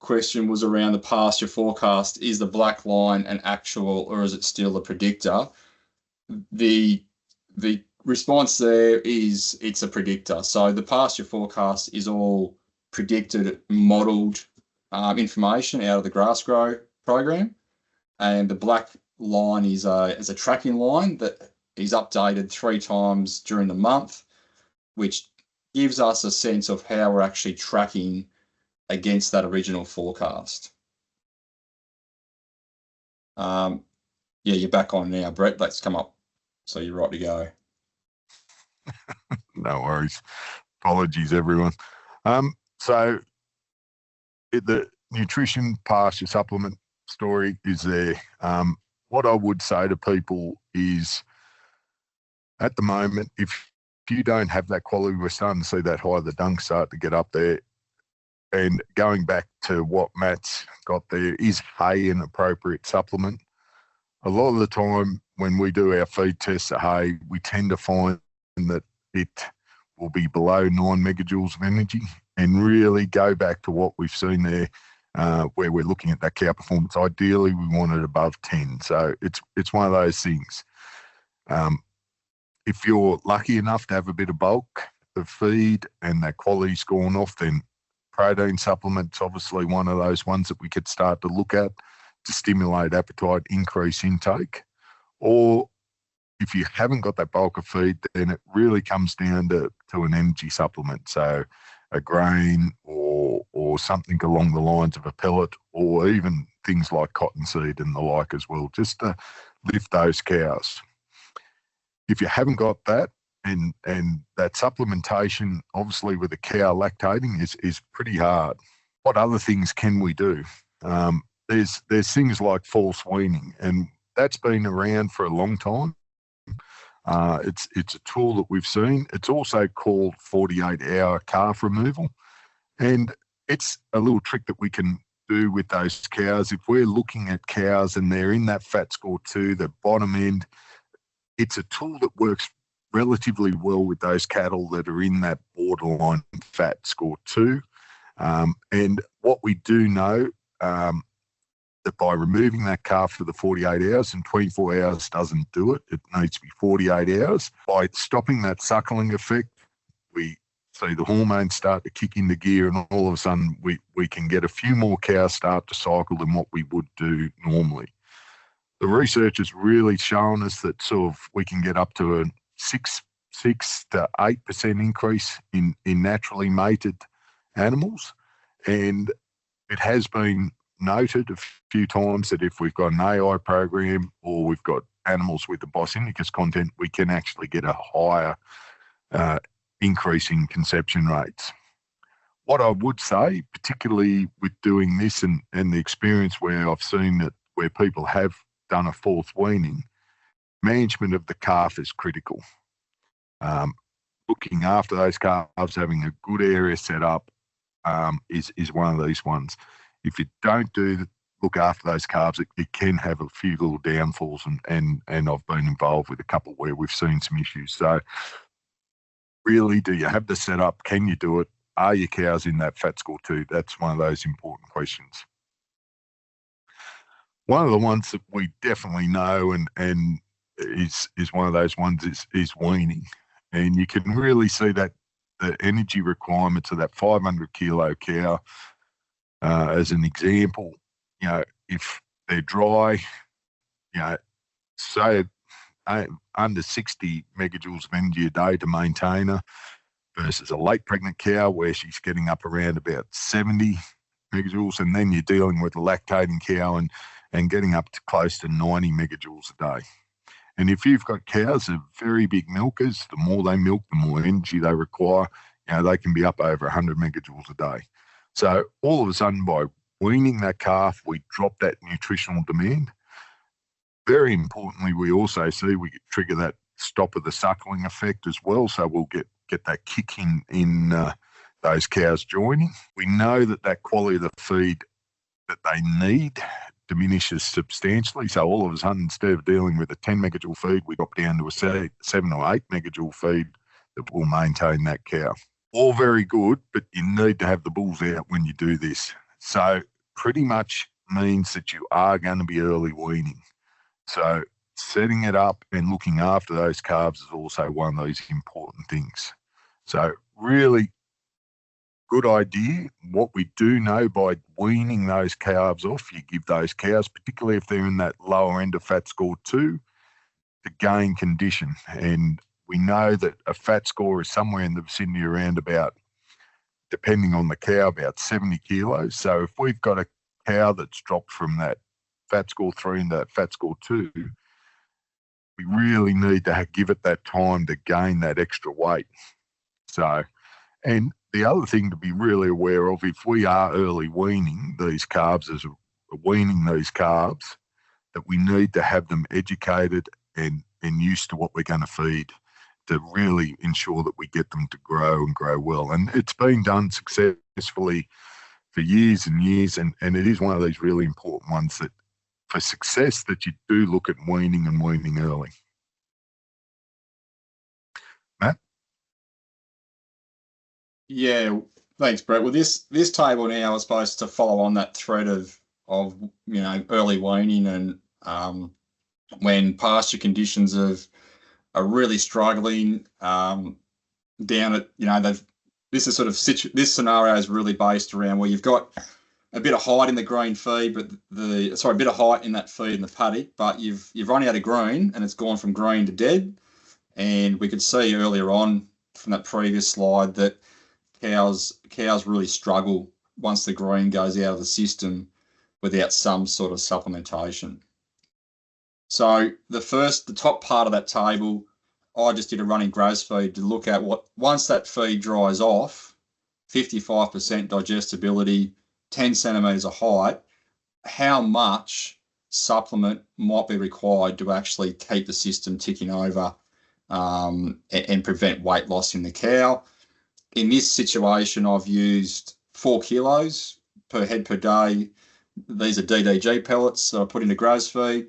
Question was around the pasture forecast. Is the black line an actual or is it still a predictor? The response there is it's a predictor. So the pasture forecast is all predicted, modelled information out of the Grass Grow program, and the black line is a tracking line that is updated 3 times during the month, which gives us a sense of how we're actually tracking against that original forecast. Yeah, you're back on now, Brett. Let's come up. So you're right to go. No worries. Apologies, everyone. So the nutrition pasture supplement story is there. What I would say to people is at the moment, if you don't have that quality, we're starting to see that high, the dung start to get up there. And going back to what Matt's got there, is hay an appropriate supplement? A lot of the time when we do our feed tests of hay, we tend to find that it will be below 9 megajoules of energy, and really go back to what we've seen there where we're looking at that cow performance. Ideally, we want it above 10. So it's one of those things. If you're lucky enough to have a bit of bulk of feed and that quality's gone off, then protein supplements obviously one of those ones that we could start to look at to stimulate appetite, increase intake. Or if you haven't got that bulk of feed, then it really comes down to an energy supplement. So a grain or something along the lines of a pellet, or even things like cottonseed and the like as well, just to lift those cows. If you haven't got that, and that supplementation, obviously with a cow lactating, is pretty hard. What other things can we do? There's things like false weaning, and that's been around for a long time. It's a tool that we've seen. It's also called 48-hour calf removal, and it's a little trick that we can do with those cows. If we're looking at cows and they're in that fat score 2, the bottom end, it's a tool that works relatively well with those cattle that are in that borderline fat score 2. And what we do know, that by removing that calf for the 48 hours, and 24 hours doesn't do it, it needs to be 48 hours. By stopping that suckling effect, we see the hormones start to kick into gear, and all of a sudden we can get a few more cows start to cycle than what we would do normally. The research has really shown us that sort of we can get up to a 6 to 8% increase in naturally mated animals. And it has been noted a few times that if we've got an AI program or we've got animals with the Bos indicus content, we can actually get a higher increase in conception rates. What I would say, particularly with doing this and the experience where I've seen that where people have done a fourth weaning, management of the calf is critical. Looking after those calves, having a good area set up is one of these ones. If you don't look after those calves, it can have a few little downfalls, and I've been involved with a couple where we've seen some issues. So really, do you have the setup? Can you do it? Are your cows in that fat score 2? That's one of those important questions. One of the ones that we definitely know and is one of those ones is weaning. And you can really see that the energy requirements of that 500 kilo cow, as an example, if they're dry, you know, say under 60 megajoules of energy a day to maintain her, versus a late pregnant cow where she's getting up around about 70 megajoules, and then you're dealing with a lactating cow and getting up to close to 90 megajoules a day. And if you've got cows that are very big milkers, the more they milk, the more energy they require. You know, they can be up over 100 megajoules a day. So all of a sudden, by weaning that calf, we drop that nutritional demand. Very importantly, we also see we trigger that stop of the suckling effect as well. So we'll get that kick in those cows joining. We know that quality of the feed that they need diminishes substantially. So all of a sudden, instead of dealing with a 10 megajoule feed, we drop down to a 7 or 8 megajoule feed that will maintain that cow. All very good, but you need to have the bulls out when you do this. So pretty much means that you are going to be early weaning. So setting it up and looking after those calves is also one of those important things. So really good idea. What we do know, by weaning those calves off, you give those cows, particularly if they're in that lower end of fat score 2, to gain condition. And we know that a fat score is somewhere in the vicinity around about, depending on the cow, about 70 kilos. So if we've got a cow that's dropped from that fat score 3 into that fat score 2, we really need to give it that time to gain that extra weight. So, and the other thing to be really aware of, if we are early weaning these calves, that we need to have them educated and used to what we're going to feed, to really ensure that we get them to grow and grow well. And it's been done successfully for years and years, and it is one of these really important ones that, for success, that you do look at weaning and weaning early. Matt? Yeah, thanks, Brett. Well, this table now is supposed to follow on that thread of early weaning, and when pasture conditions are really struggling down at, this scenario is really based around where you've got a bit of height in the green feed, but a bit of height in that feed in the paddock, but you've run out of green and it's gone from green to dead. And we could see earlier on from that previous slide that cows really struggle once the green goes out of the system without some sort of supplementation. So the top part of that table, I just did a running grass feed to look at once that feed dries off, 55% digestibility, 10 centimetres of height, how much supplement might be required to actually keep the system ticking over and prevent weight loss in the cow. In this situation, I've used 4 kilos per head per day. These are DDG pellets that I put into grass feed,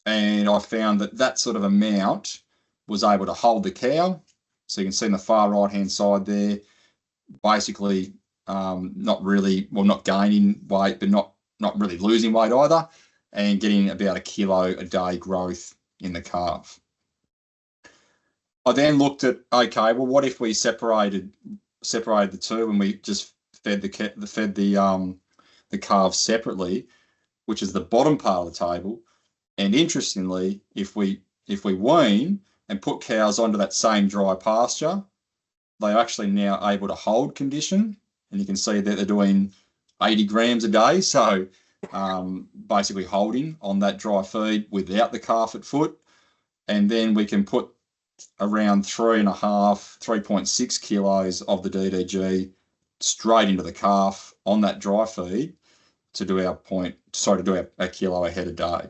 and I found that sort of amount was able to hold the cow. So you can see on the far right-hand side there, basically not gaining weight, but not really losing weight either, and getting about 1 kilo a day growth in the calf. I then looked at, okay, well, what if we separated the two and we just fed the calves separately, which is the bottom part of the table. And interestingly, if we wean and put cows onto that same dry pasture, they're actually now able to hold condition. And you can see that they're doing 80 grams a day. So basically holding on that dry feed without the calf at foot. And then we can put around 3.6 kilos of the DDG straight into the calf on that dry feed to do a 1 kilo a head a day.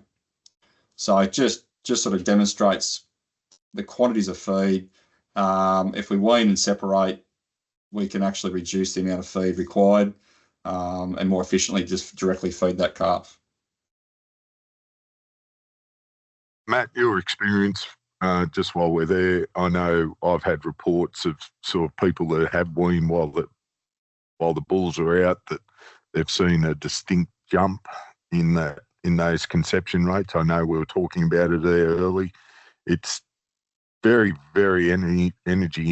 So it just sort of demonstrates the quantities of feed. If we wean and separate, we can actually reduce the amount of feed required and more efficiently just directly feed that calf. Matt, your experience, just while we're there, I know I've had reports of sort of people that have weaned while the bulls are out, that they've seen a distinct jump in those conception rates. I know we were talking about it there early. It's very, very energy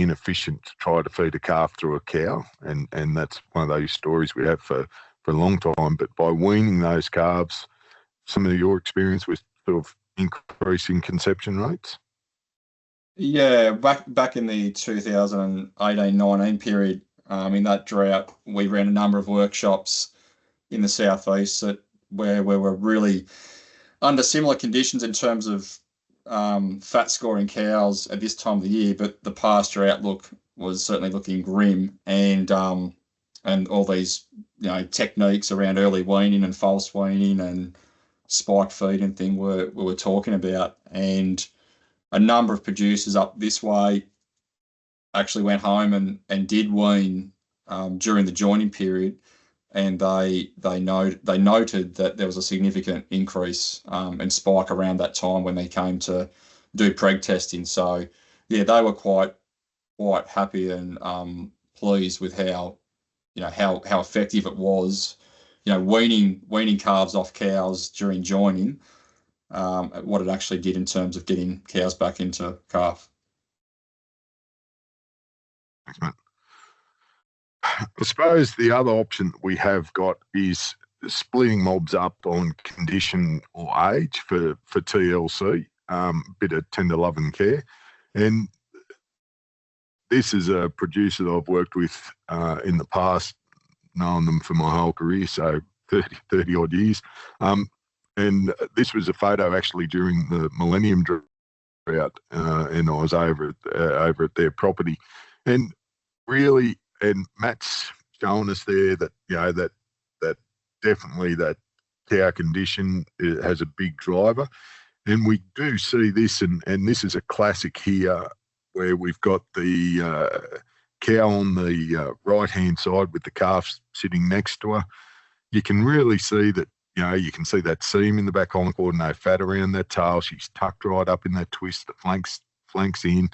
inefficient to try to feed a calf through a cow, and that's one of those stories we have for a long time. But by weaning those calves, some of your experience with sort of increasing conception rates? Yeah, back in the 2018-19 period, in that drought, we ran a number of workshops in the southeast where we were really under similar conditions in terms of fat scoring cows at this time of the year, but the pasture outlook was certainly looking grim, and all these techniques around early weaning and false weaning and spike feed and thing we were talking about. And a number of producers up this way actually went home and did wean during the joining period, and they noted that there was a significant increase and spike around that time when they came to do preg testing. So yeah, they were quite happy and pleased with how effective it was, weaning calves off cows during joining, what it actually did in terms of getting cows back into calf. Thanks, mate. I suppose the other option we have got is splitting mobs up on condition or age for TLC, bit of tender love and care. And this is a producer that I've worked with in the past, known them for my whole career, so 30 odd years. And this was a photo actually during the Millennium Drought, and I was over at their property. And really, and Matt's showing us there that, that definitely that cow condition has a big driver. And we do see this, and this is a classic here, where we've got the cow on the right-hand side with the calf sitting next to her. You can really see that, you can see that seam in the back hind quarter, no fat around that tail. She's tucked right up in that twist, the flanks in.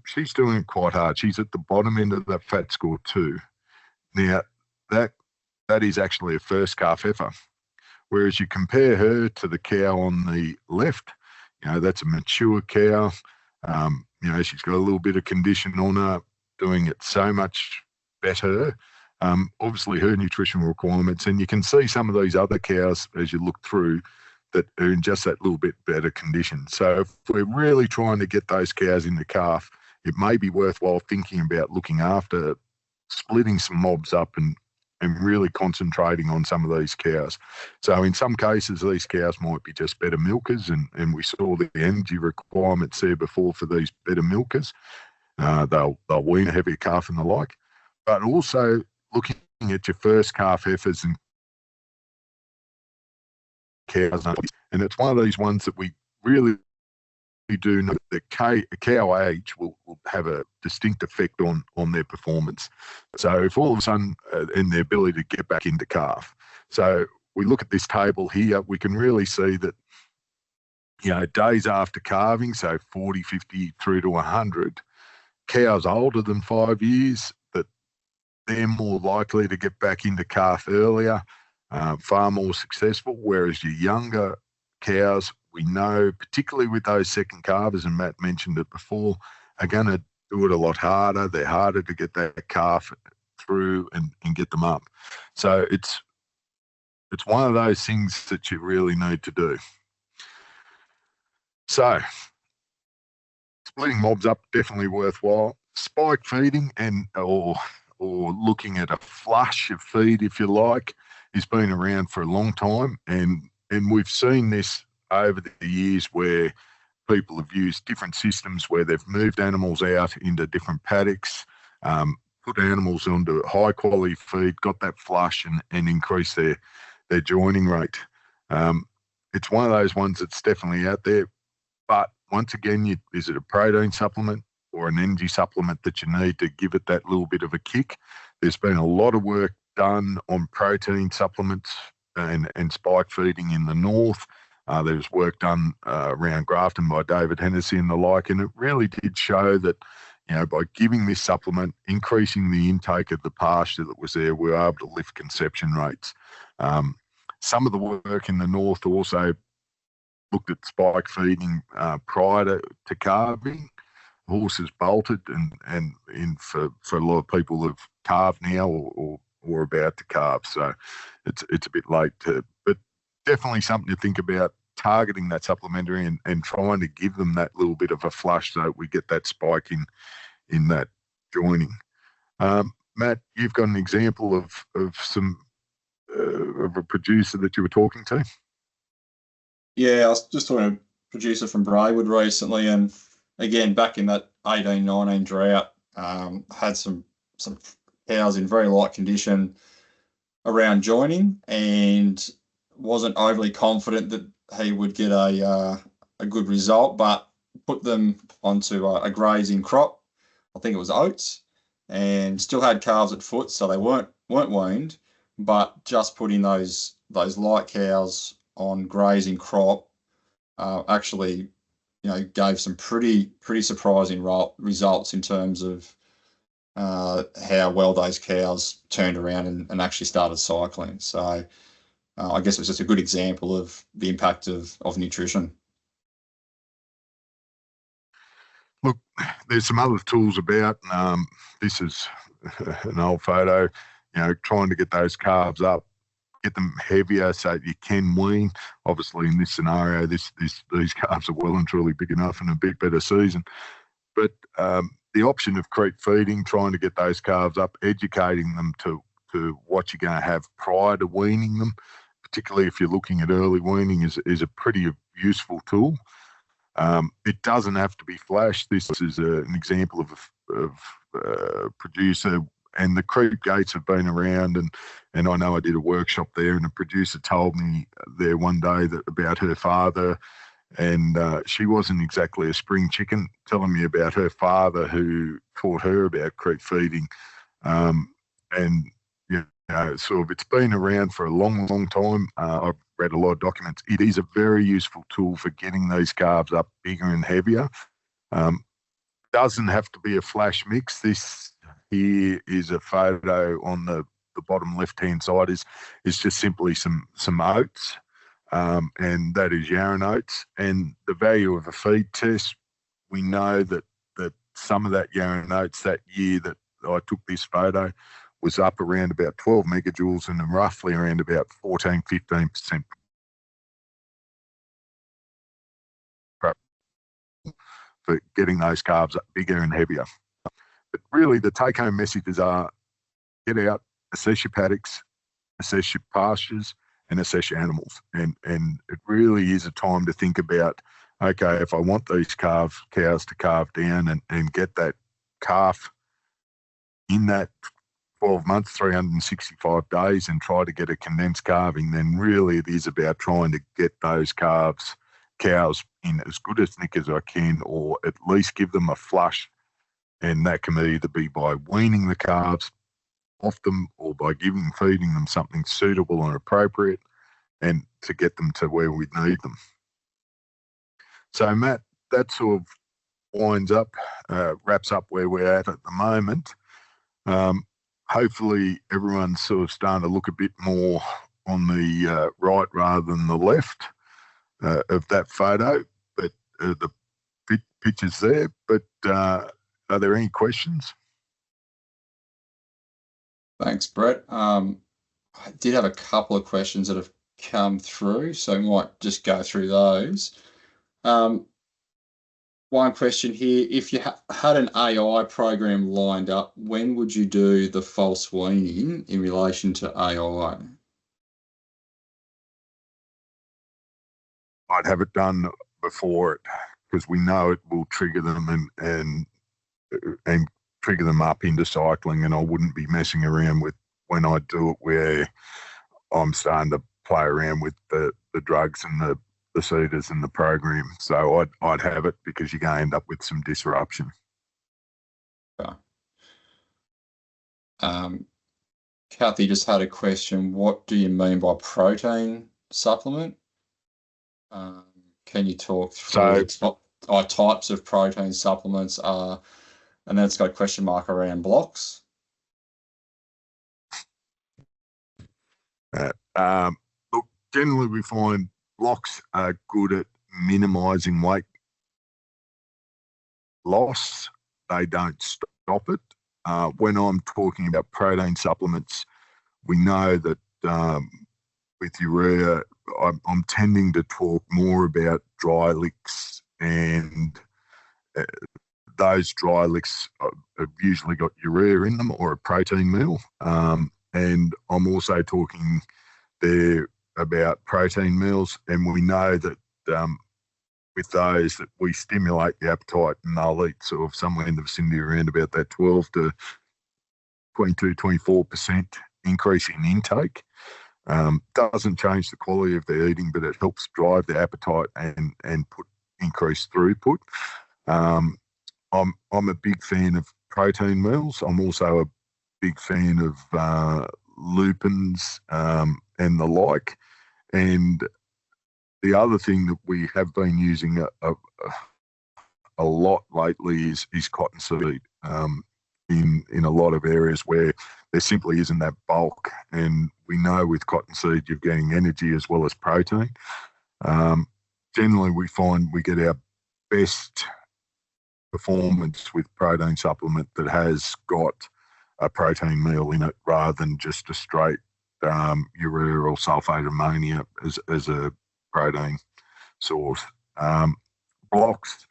She's doing it quite hard. She's at the bottom end of that fat score too. Now, that is actually a first calf heifer. Whereas you compare her to the cow on the left, that's a mature cow. She's got a little bit of condition on her, doing it so much better. Obviously, her nutritional requirements, and you can see some of these other cows as you look through that are in just that little bit better condition. So if we're really trying to get those cows in the calf, it may be worthwhile thinking about looking after splitting some mobs up and really concentrating on some of these cows. So in some cases, these cows might be just better milkers, and we saw the energy requirements there before for these better milkers. They'll wean a heavier calf and the like. But also looking at your first calf heifers and cows, and it's one of these ones that we really do know that cow age will have a distinct effect on their performance. So if all of a sudden, in their ability to get back into calf. So we look at this table here, we can really see that, days after calving, so 40, 50 through to 100, cows older than 5 years, that they're more likely to get back into calf earlier, far more successful, whereas your younger cows, we know, particularly with those second calvers, and Matt mentioned it before, are going to do it a lot harder. They're harder to get that calf through and get them up. So it's one of those things that you really need to do. So splitting mobs up, definitely worthwhile. Spike feeding or looking at a flush of feed, if you like, has been around for a long time, and we've seen this over the years where people have used different systems where they've moved animals out into different paddocks, put animals onto high quality feed, got that flush and increased their joining rate. It's one of those ones that's definitely out there. But once again, is it a protein supplement or an energy supplement that you need to give it that little bit of a kick? There's been a lot of work done on protein supplements and spike feeding in the north. There's work done around Grafton by David Hennessy and the like, and it really did show that, by giving this supplement, increasing the intake of the pasture that was there, we were able to lift conception rates. Some of the work in the north also looked at spike feeding prior to calving. Horses bolted, and for a lot of people who've calved now or about to calve, so it's a bit late but definitely something to think about, targeting that supplementary and trying to give them that little bit of a flush so we get that spike in that joining. Matt, you've got an example of some of a producer that you were talking to. Yeah, I was just talking to a producer from Braewood recently, and again, back in that 18-19 drought, had some cows in very light condition around joining, and wasn't overly confident that he would get a good result, but put them onto a grazing crop. I think it was oats, and still had calves at foot, so they weren't weaned, but just putting those light cows on grazing crop actually, gave some pretty surprising results in terms of how well those cows turned around and actually started cycling. So I guess it was just a good example of the impact of nutrition. Look, there's some other tools about. This is an old photo, trying to get those calves up, get them heavier so that you can wean. Obviously, in this scenario, these calves are well and truly big enough and a bit better season. But the option of creep feeding, trying to get those calves up, educating them to what you're going to have prior to weaning them, particularly if you're looking at early weaning, is a pretty useful tool. It doesn't have to be flash. This is an example of a producer, and the creep gates have been around, and I know I did a workshop there, and a producer told me there one day that about her father, and she wasn't exactly a spring chicken, telling me about her father who taught her about creep feeding, and sort of it's been around for a long time. I've read a lot of documents. It is a very useful tool for getting these calves up bigger and heavier. Doesn't have to be a flash mix. This here is a photo on the bottom left-hand side is just simply some oats, and that is yarn oats. And the value of a feed test, we know that some of that yarn oats that year that I took this photo was up around about 12 megajoules and roughly around about 14-15% for getting those calves up bigger and heavier. But really the take-home messages are get out, assess your paddocks, assess your pastures, and assess your animals. And it really is a time to think about, okay, if I want these cows to calve down and get that calf in that 12 months, 365 days, and try to get a condensed calving, then really it is about trying to get those cows in as good a nick as I can, or at least give them a flush. And that can either be by weaning the calves off them or by feeding them something suitable and appropriate, and to get them to where we need them. So Matt, that sort of wraps up where we're at the moment. Hopefully everyone's sort of starting to look a bit more on the right rather than the left of that photo, but the picture's there. But are there any questions? Thanks, Brett. I did have a couple of questions that have come through, so we might just go through those. One question here, if you had an AI program lined up, when would you do the false weaning in relation to AI? I'd have it done before it, because we know it will trigger them and trigger them up into cycling, and I wouldn't be messing around with when I do it where I'm starting to play around with the drugs and the seeders and the program. So I'd have it, because you're going to end up with some disruption. Kathy just had a question. What do you mean by protein supplement? Can you talk through types of protein supplements? And then it's got a question mark around blocks. Look, generally we find blocks are good at minimising weight loss. They don't stop it. When I'm talking about protein supplements, we know that with urea, I'm tending to talk more about dry licks, and those dry licks have usually got urea in them or a protein meal. And I'm also talking there about protein meals, and we know that with those that we stimulate the appetite, and they'll eat sort of somewhere in the vicinity around about that 12 to 22-24% increase in intake. Doesn't change the quality of their eating, but it helps drive the appetite and put increased throughput. I'm a big fan of protein meals. I'm also a big fan of lupins and the like. And the other thing that we have been using a lot lately is cottonseed in a lot of areas where there simply isn't that bulk. And we know with cottonseed you're getting energy as well as protein. Generally, we find we get our best performance with protein supplement that has got a protein meal in it rather than just a straight urea or sulfate ammonia as a protein source. Blocks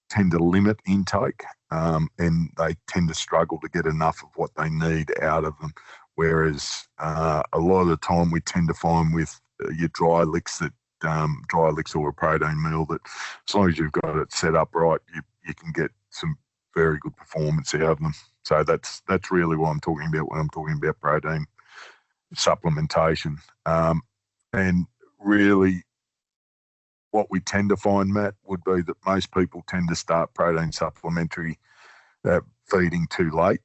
tend to limit intake, and they tend to struggle to get enough of what they need out of them. Whereas a lot of the time we tend to find with your dry licks or a protein meal that as long as you've got it set up right, you can get some very good performance out of them. So that's really what I'm talking about when I'm talking about protein supplementation. And really what we tend to find, Matt, would be that most people tend to start protein supplementary feeding too late.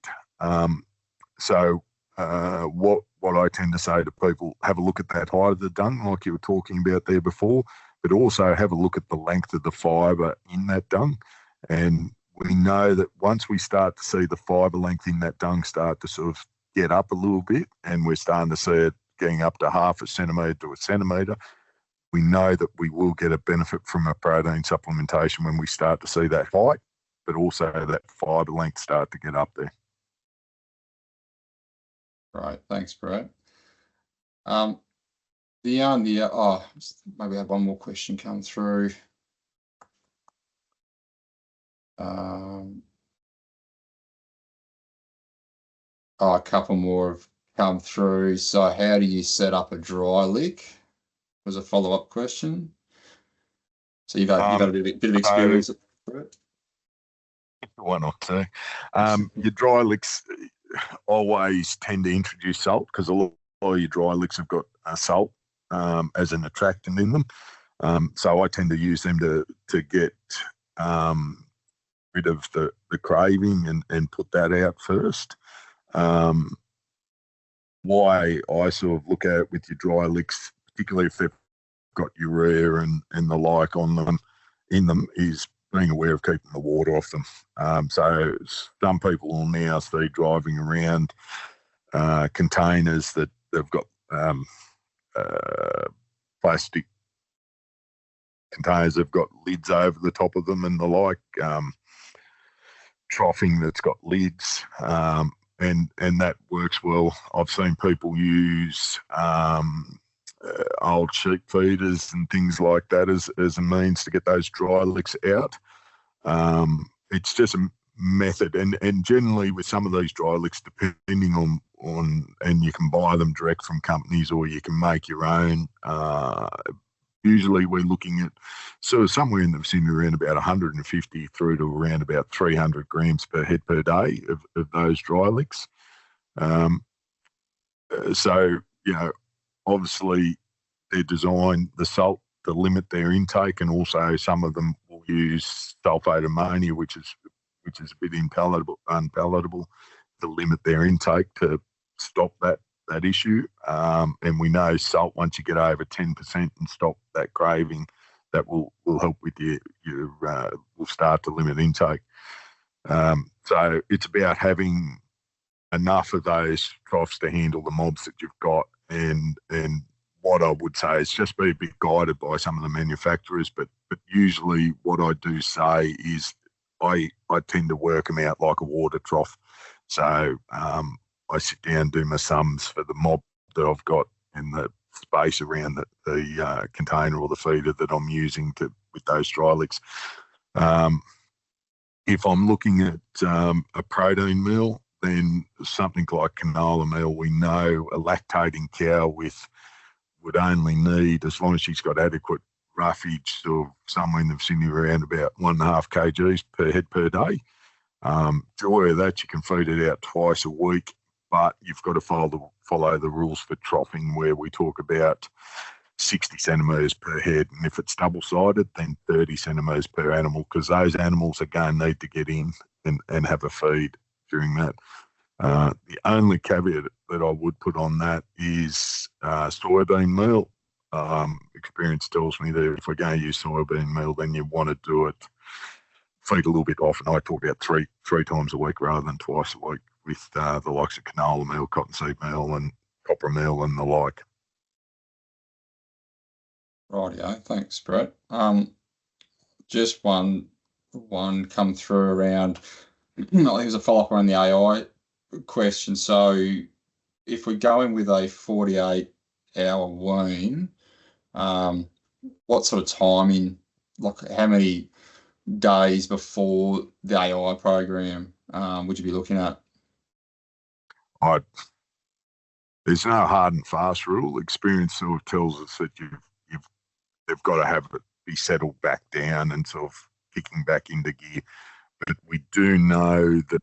So what I tend to say to people, have a look at that height of the dung, like you were talking about there before, but also have a look at the length of the fibre in that dung. And we know that once we start to see the fibre length in that dung start to sort of get up a little bit, and we're starting to see it getting up to half a centimetre to a centimetre, we know that we will get a benefit from a protein supplementation when we start to see that height, but also that fibre length start to get up there. Right, thanks, Brett. Maybe I have one more question come through. A couple more have come through. So how do you set up a dry lick? Was a follow-up question. So you've had a bit of experience. One or two. Your dry licks always tend to introduce salt because a lot of your dry licks have got salt as an attractant in them. So I tend to use them to get rid of the craving and put that out first. Why I sort of look at it with your dry licks, particularly if they've got urea and the like on them, in them, is being aware of keeping the water off them. So some people will now see driving around containers that they've got plastic containers, they've got lids over the top of them and the like, troughing that's got lids, and that works well. I've seen people use old sheep feeders and things like that as a means to get those dry licks out. It's just a method, and generally with some of these dry licks, depending on and you can buy them direct from companies or you can make your own. Usually we're looking at sort of somewhere in the vicinity around about 150 through to around about 300 grams per head per day of those dry licks. So, obviously they're designed, the salt, to limit their intake, and also some of them will use sulfate ammonia, which is a bit unpalatable to limit their intake to stop that issue. And we know salt, once you get over 10% and stop that craving, that will help with will start to limit intake. So it's about having enough of those troughs to handle the mobs that you've got, and what I would say is just be a bit guided by some of the manufacturers, but usually what I do say is I tend to work them out like a water trough. So I sit down, do my sums for the mob that I've got and space around the container or the feeder that I'm using with those dry licks. If I'm looking at a protein meal, then something like canola meal, we know a lactating cow would only need, as long as she's got adequate roughage, of somewhere in the vicinity around about 1.5 kgs per head per day. To that, you can feed it out twice a week, but you've got to follow the rules for troughing, where we talk about 60 centimetres per head, and if it's double-sided, then 30 centimetres per animal, because those animals are going to need to get in and have a feed during that. The only caveat that I would put on that is soybean meal. Experience tells me that if we're going to use soybean meal, then you want to do it, feed a little bit off, and I talk about three times a week rather than twice a week, with the likes of canola meal, cottonseed meal, and copper meal, and the like. Rightio, thanks, Brett. Just one come through around, I think it was a follow-up on the AI question. So if we're going with a 48-hour wean, what sort of timing, like how many days before the AI program would you be looking at? There's no hard and fast rule. Experience sort of tells us that they've got to have it be settled back down and sort of kicking back into gear. But we do know that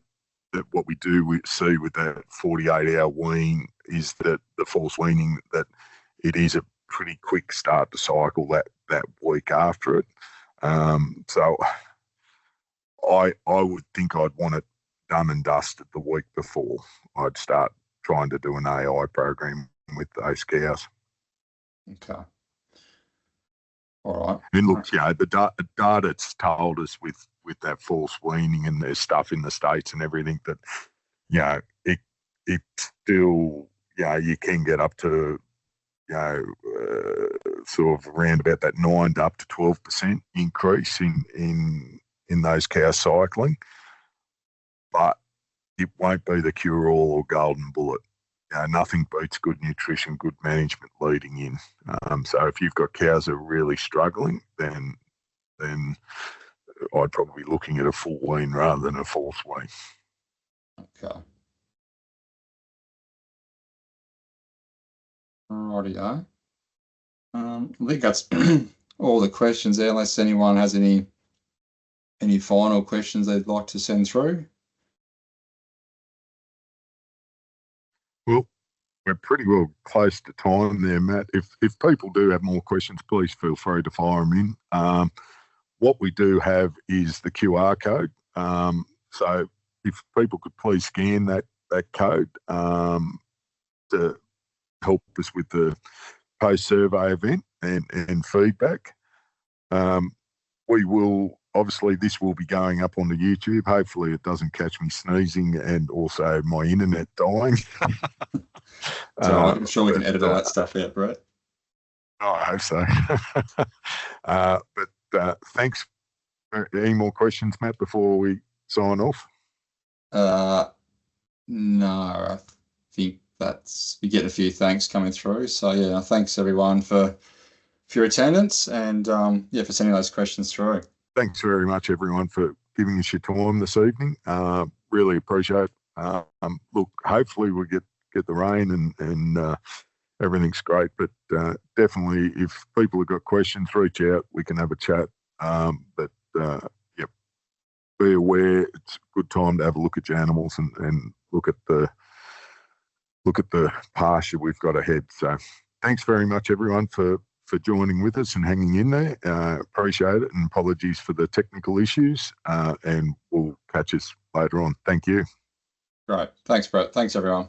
what we see with that 48-hour wean is that the false weaning, that it is a pretty quick start to cycle that week after it. So I would think I'd want it done and dusted the week before I'd start trying to do an AI program with those cows. Okay. All right. And look, the data's told us with that false weaning, and there's stuff in the States and everything that, it still, you can get up to, sort of around about that 9 to up to 12% increase in those cows cycling. But it won't be the cure-all or golden bullet. Nothing beats good nutrition, good management leading in. So if you've got cows that are really struggling, then I'd probably be looking at a full wean rather than a false wean. Okay. Rightio. I think that's all the questions there, unless anyone has any final questions they'd like to send through. Well, we're pretty well close to time there, Matt. If people do have more questions, please feel free to fire them in. What we do have is the QR code. So if people could please scan that code to help us with the post-survey event and feedback. We will, obviously, this will be going up onto YouTube. Hopefully it doesn't catch me sneezing and also my internet dying. So I'm sure we can edit all that stuff out, Brett. I hope so. But thanks. Any more questions, Matt, before we sign off? No, I think we're getting a few thanks coming through. So thanks everyone for your attendance, and for sending those questions through. Thanks very much, everyone, for giving us your time this evening. Really appreciate it. Look, hopefully we'll get the rain and everything's great. But definitely, if people have got questions, reach out. We can have a chat. But be aware, it's a good time to have a look at your animals and look at the pasture we've got ahead. So thanks very much, everyone, for joining with us and hanging in there. Appreciate it, and apologies for the technical issues. And we'll catch us later on. Thank you. Great. Thanks, Brett. Thanks, everyone.